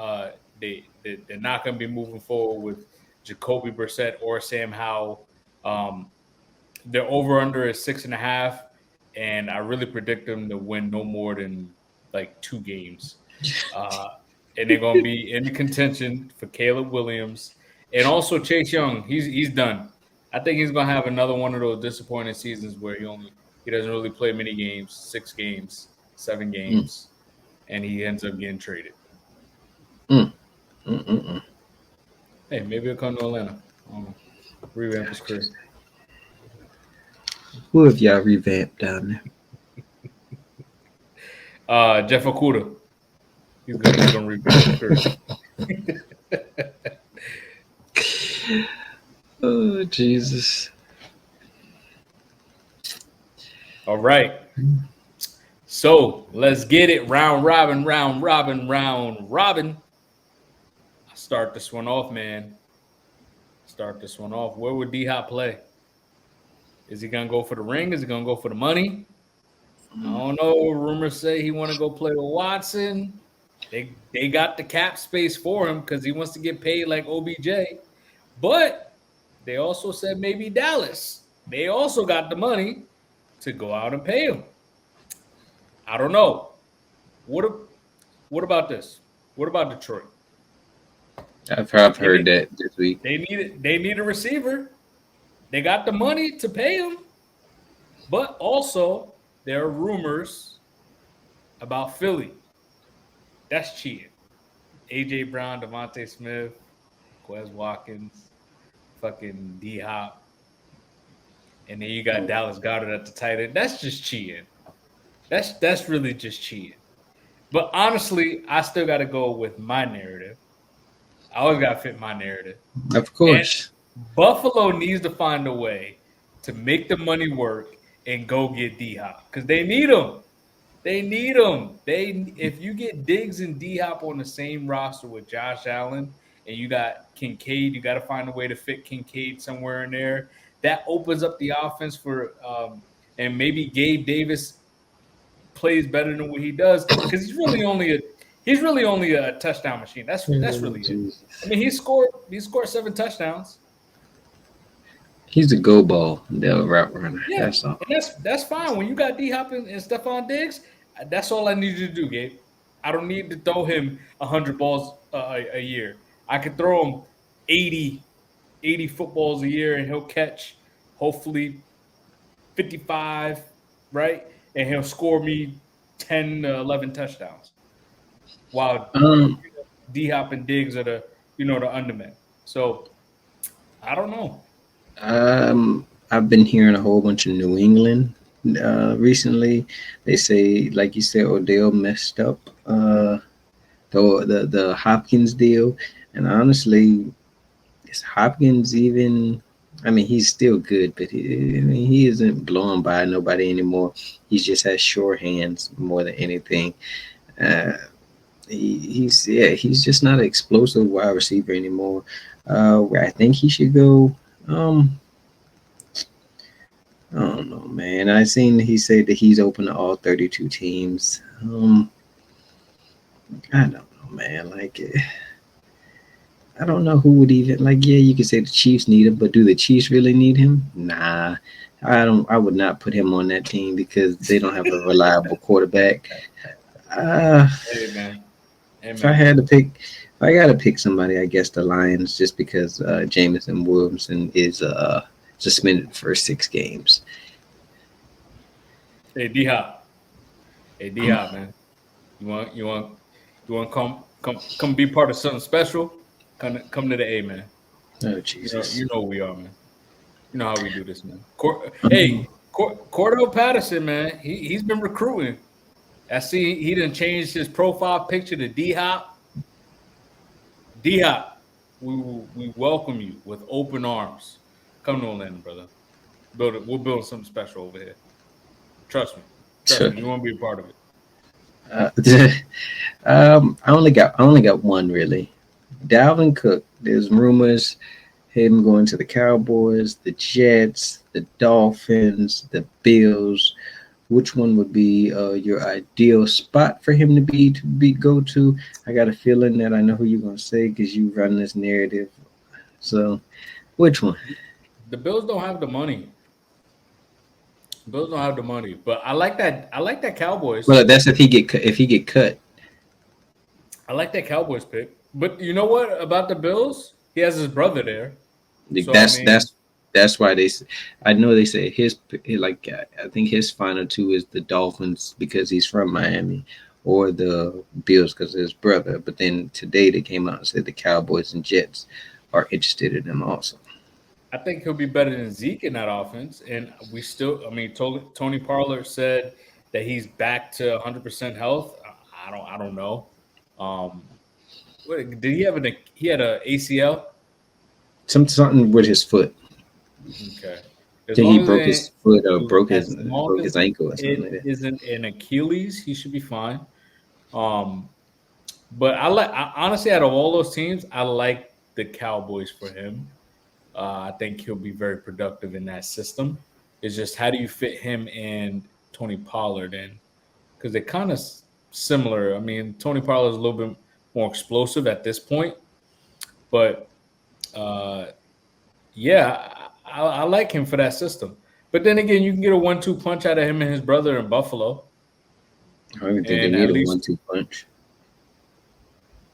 they're not gonna be moving forward with Jacoby Brissett or Sam Howell. Um, their over under is 6.5, and I really predict them to win no more than like 2 games. Uh, and they're gonna be in the contention for Caleb Williams and also Chase Young. He's done. I think he's gonna have another one of those disappointing seasons where he doesn't really play many games, 6 games, seven mm, games, and he ends up getting traded. mm, mm, mm, mm. Hey, maybe he'll come to Atlanta. I don't know. Revamp his career. Who have y'all revamped down there? Jeff Okuda. He's gonna revamp his career. Oh Jesus! All right. So let's get it. Round robin, round robin, round robin. I start this one off, man. Start this one off. Where would D Hop play? Is he gonna go for the ring? Is he gonna go for the money? I don't know. Rumors say he want to go play with Watson. They got the cap space for him because he wants to get paid like OBJ. But they also said maybe Dallas. They also got the money to go out and pay him. I don't know. What what about this? What about Detroit? I've They heard need that this week. they need a receiver. They got the money to pay him, but also there are rumors about Philly. That's cheating. AJ Brown, Devontae Smith, Quez Watkins, fucking D Hop, and then you got Dallas Goddard at the tight end. That's just cheating. That's really just cheating. But honestly, I still got to go with my narrative. I always got to fit my narrative. Of And course. Buffalo needs to find a way to make the money work and go get D Hop because they need him. They need him. If you get Diggs and D Hop on the same roster with Josh Allen and you got Kincaid, you got to find a way to fit Kincaid somewhere in there. That opens up the offense for and maybe Gabe Davis plays better than what he does because he's really only a touchdown machine. That's Oh, really it. Jesus. I mean, he scored 7 touchdowns. He's a go ball, the route runner. Yeah, That's all. and that's fine. When you got D Hop and Stephon Diggs, that's all I need you to do, Gabe. I don't need to throw him 100 balls a year. I could throw him 80 footballs a year, and he'll catch hopefully 55, right? And he'll score me 10 to 11 touchdowns. While Um, D Hop and Diggs are the undermen. So I don't know. I've been hearing a whole bunch of New England. recently. They say, like you said, Odell messed up the Hopkins deal, and honestly, is Hopkins even? I mean, he's still good, but I mean, he isn't blowing by nobody anymore. He just has sure hands more than anything. Uh, he's just not an explosive wide receiver anymore. Where I think he should go. I don't know, man. I seen he said that he's open to all 32 teams. I don't know, man. I don't know who would even like. Yeah, you could say the Chiefs need him, but do the Chiefs really need him? Nah, I don't. I would not put him on that team because they don't have a reliable quarterback. Uh, Hey man, hey if I man. had to pick, if I got to pick somebody, I guess the Lions, just because Jameson Williamson is suspended for 6 games. Hey D Hop, hey D Hop, man. You want to come be part of something special? Come to the A, man. Oh You Jesus. know who we are, man. You know how we do this, man. Um, Cordell Patterson, man. He's been recruiting. I see he didn't change his profile picture to D Hop. D Hop, we welcome you with open arms. Come to Orlando, brother. We'll build something special over here. Trust me. Trust me. You want to be a part of it. uh, I only got one really. Dalvin Cook. There's rumors him going to the Cowboys, the Jets, the Dolphins, the Bills. Which one would be your ideal spot for him to be go to? I got a feeling that I know who you're gonna say because you run this narrative. So which one? The Bills don't have the money. Bills don't have the money, but I like that. I like that Cowboys. Well, that's if he get cut. I like that Cowboys pick. But you know what about the Bills? He has his brother there. Like, So I mean, that's why I know they say I think his final two is the Dolphins because he's from Miami, or the Bills because of his brother. But then today they came out and said the Cowboys and Jets are interested in him also. I think he'll be better than Zeke in that offense. And we still, I mean, Tony Parler said that he's back to 100% health. I don't know. Um, did he have he had a ACL? Something with his foot. Okay. I As think he long as broke his foot or as long broke his as ankle or something like it that. isn't an Achilles, he should be fine. Um, but honestly, out of all those teams, I like the Cowboys for him. I think he'll be very productive in that system. It's just how do you fit him and Tony Pollard in? Because they're kind of similar. I mean, Tony Pollard is a little bit more explosive at this point, but uh, yeah, I like him for that system. But then again, you can get a 1-2 punch out of him and his brother in Buffalo, I don't even think they and need at a least 1-2 punch.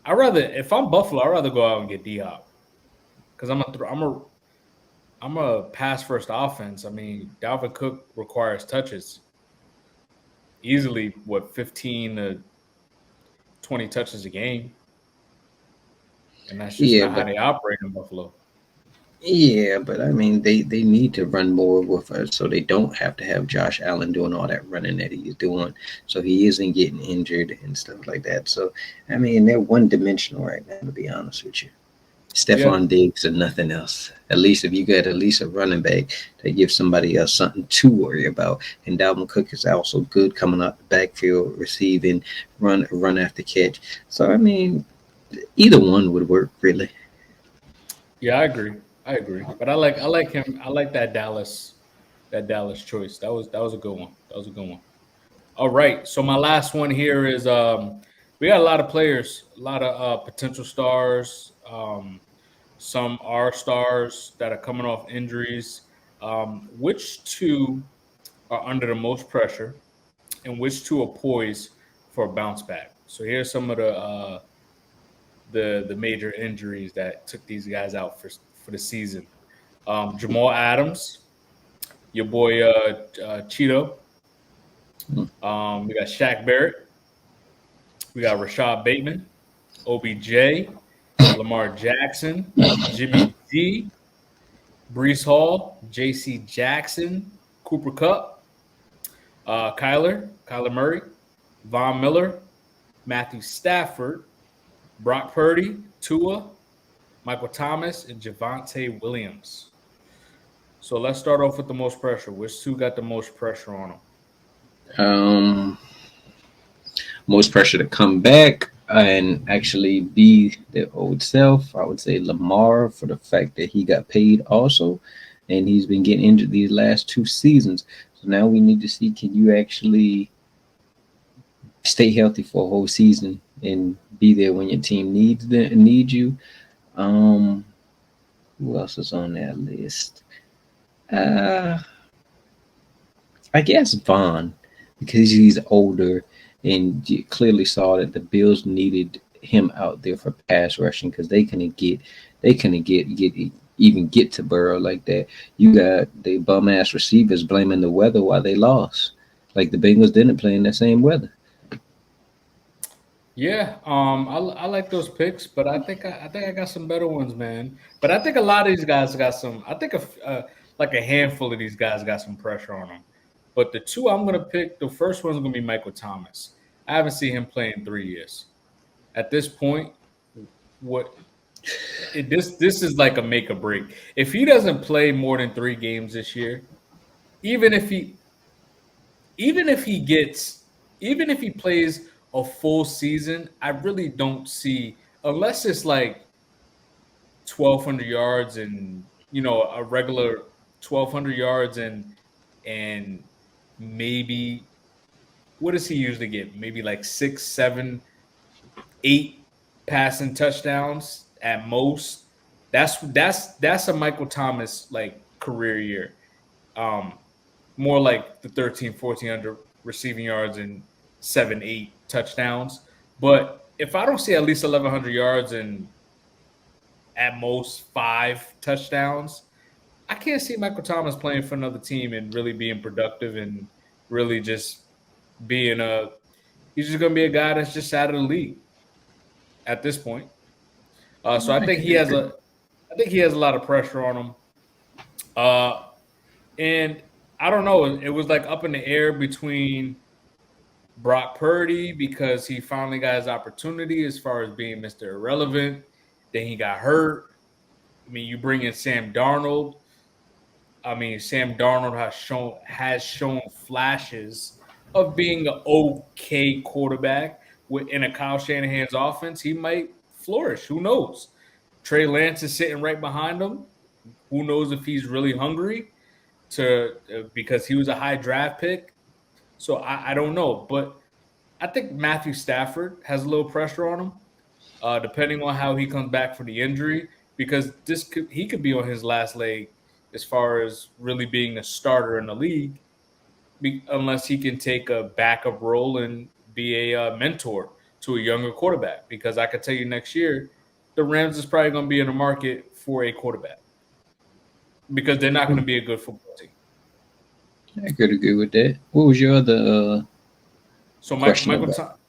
I rather if I'm Buffalo, I'd rather go out and get D Hop because I'm a pass first offense. I mean, Dalvin Cook requires touches easily. What 15 to 20 touches a game, and that's just Yeah, not how but they operate in Buffalo. I mean they need to run more with us so they don't have to have Josh Allen doing all that running that he's doing. So he isn't getting injured and stuff like that. So I mean they're one dimensional right now to be honest with you. Yeah, Stephon Diggs and nothing else. At least if you get at least a running back to give somebody else something to worry about. And Dalvin Cook is also good coming out the backfield, receiving, run after catch. So I mean either one would work really. yeah, I agree. I agree. But I like him. I like that Dallas choice. That was a good one. That was a good one. All right. So my last one here is we got a lot of players, a lot of potential stars. Some are stars that are coming off injuries. Which two are under the most pressure, and which two are poised for a bounce back? So here's some of the major injuries that took these guys out for the season. Jamal Adams, your boy Cheeto. We got Shaq Barrett. We got Rashad Bateman, OBJ, Lamar Jackson, Jimmy G, Brees Hall, J.C. Jackson, Cooper Cup. Kyler Murray, Von Miller, Matthew Stafford, Brock Purdy, Tua, Michael Thomas, and Javante Williams. So let's start off with the most pressure. Which two got the most pressure on them? Um, Most pressure to come back and actually be their old self. I would say Lamar for the fact that he got paid also, and he's been getting injured these last 2 seasons. So now we need to see, can you actually stay healthy for a whole season and be there when your team needs you. Um, who else is on that list? Uh, I guess Vaughn, because he's older and you clearly saw that the Bills needed him out there for pass rushing because they couldn't get even get to Burrow like that. You got the bum ass receivers blaming the weather while they lost. Like the Bengals didn't play in that same weather. Yeah, I like those picks, but I think I got some better ones, man. But I think a lot of these guys got some. I think like a handful of these guys got some pressure on them. But the two I'm gonna pick, the first one's gonna be Michael Thomas. I haven't seen him play in 3 years. At this point, what this is like a make or break. If he doesn't play more than 3 games this year, even if he even if he gets even if he plays a full season, I really don't see unless it's like 1,200 yards and a regular 1,200 yards and maybe what does he usually get? Maybe like 6, 7, 8 passing touchdowns at most. That's a Michael Thomas like career year. Um, More like the 13, 1,400 receiving yards and 7, 8 touchdowns. But if I don't see at least 1,100 yards and at most 5 touchdowns, I can't see Michael Thomas playing for another team and really being productive and really just being a. He's just going to be a guy that's just out of the league at this point. So I I think could he has agree. a. I think he has a lot of pressure on him. Uh, and I don't know. It was like up in the air between Brock Purdy because he finally got his opportunity as far as being Mr. Irrelevant. Then he got hurt. I mean, you bring in Sam Darnold. I mean, Sam Darnold has shown flashes of being an okay quarterback. In a Kyle Shanahan's offense, he might flourish. Who knows? Trey Lance is sitting right behind him. Who knows if he's really hungry to because he was a high draft pick. So I don't know, but I think Matthew Stafford has a little pressure on him, depending on how he comes back from the injury, because he could be on his last leg as far as really being a starter in the league, unless he can take a backup role and be a mentor to a younger quarterback. Because I can tell you next year, the Rams is probably going to be in the market for a quarterback because they're not going to be a good football team. I could agree with that. What was your other So question Michael, about?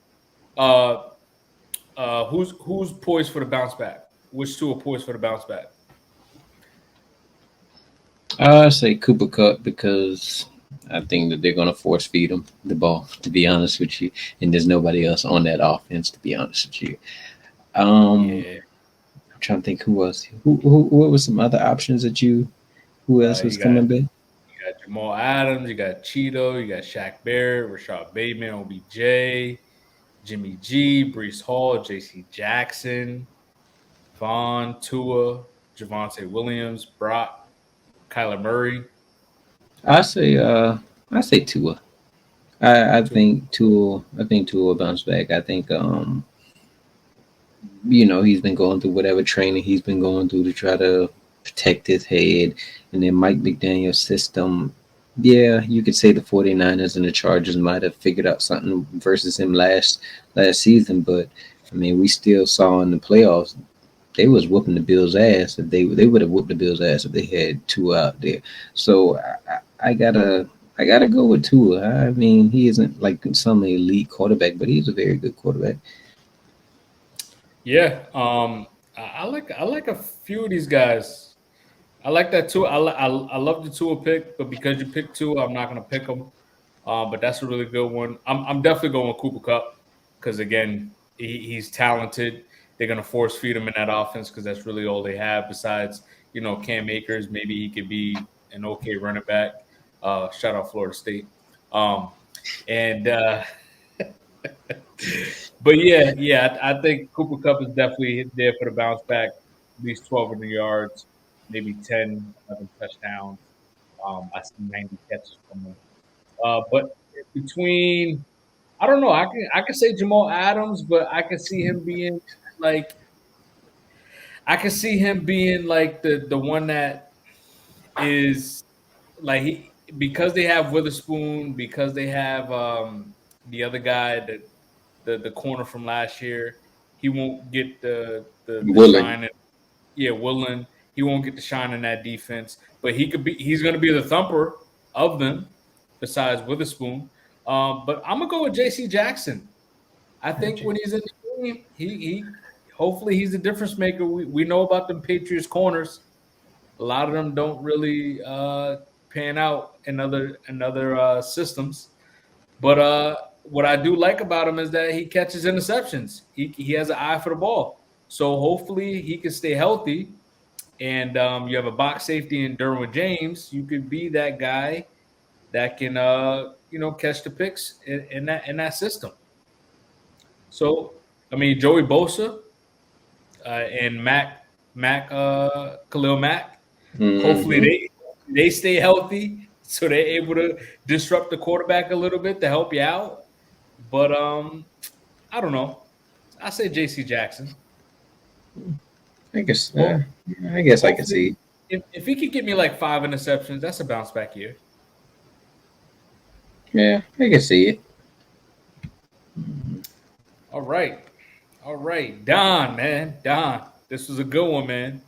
uh, who's poised for the bounce back? Which two are poised for the bounce back? I say Cooper Cup because I think that they're going to force feed him the ball. To be honest with you, and there's nobody else on that offense. To be honest with you, Yeah, I'm trying to think who else. Who what was some other options that you? Who else was you got coming back? Jamal Adams, you got Cheeto, you got Shaq Barrett, Rashad Bateman, OBJ, Jimmy G, Brees Hall, J.C. Jackson, Vaughn, Tua, Javante Williams, Brock, Kyler Murray. I say I say Tua. I Tua. think Tua. I think Tua will bounce back. I think he's been going through whatever training he's been going through to try to protect his head. And then Mike McDaniel's system, yeah, you could say the 49ers and the Chargers might have figured out something versus him last season, but I mean, we still saw in the playoffs they was whooping the Bills' ass. If they would have whooped the Bills' ass if they had Tua out there. So I gotta go with Tua. I mean, he isn't like some elite quarterback, but he's a very good quarterback. Yeah, I like a few of these guys. I like that too. I love the Tua pick, but because you picked two, I'm not gonna pick them. But that's a really good one. I'm definitely going with Cooper Cup because again, he's talented. They're gonna force feed him in that offense because that's really all they have besides Cam Akers. Maybe he could be an okay running back. Shout out Florida State. And but yeah, I think Cooper Cup is definitely there for the bounce back. At least 1,200 yards, maybe 10, 11 touchdowns. I see 90 catches from him. But between, I don't know. I can say Jamal Adams, but like I can see him being like the one that is like because they have Witherspoon, because they have the other guy the corner from last year. He won't get the Willing. shine. Yeah, Woolen. He won't get the shine in that defense, but he's going to be the thumper of them. Besides Witherspoon, but I'm gonna go with J.C. Jackson. I think when he's in the game, he hopefully he's the difference maker. We know about them Patriots corners. A lot of them don't really pan out in other systems. But what I do like about him is that he catches interceptions. He has an eye for the ball. So hopefully he can stay healthy. And you have a box safety in Derwin James. You could be that guy that can catch the picks in that system. So I mean Joey Bosa and Khalil Mack. Hopefully Mm-hmm. they stay healthy so they're able to disrupt the quarterback a little bit to help you out. But I don't know. I say J.C. Jackson. I guess. Well, I guess I can hopefully see. if he could get me like 5 interceptions, that's a bounce back year. Yeah, I can see it. All right. All right. Don, man. Don. This was a good one, man.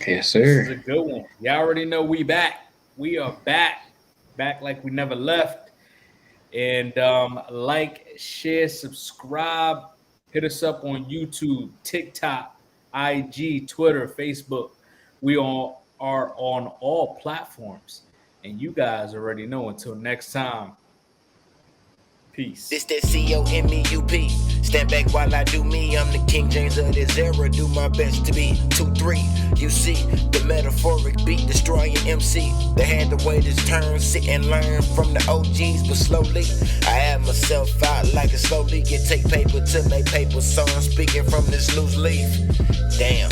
Yes, This is sir. a good one. You already know we back. We are back. Back like we never left. And like, share, subscribe. Hit us up on YouTube, TikTok, IG, Twitter, Facebook. We all are on all platforms. And you guys already know. Until next time, This peace. that COMEUP. Stand back while I do me. I'm the King James of this era. Do my best to be 2-3. You see the metaphoric beat destroying MC. They had the way this turn, sit and learn from the OGs, but slowly I add myself out like a slowly get take paper to make paper. So I'm speaking from this loose leaf. Damn.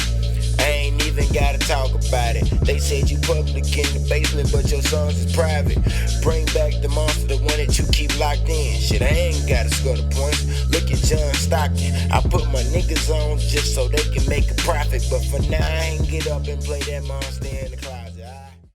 I ain't even gotta talk about it. They said you public in the basement, but your songs is private. Bring back the monster, the one that you keep locked in. Shit, I ain't gotta score the points. Look at John Stockton. I put my niggas on just so they can make a profit. But for now, I ain't get up and play that monster in the closet.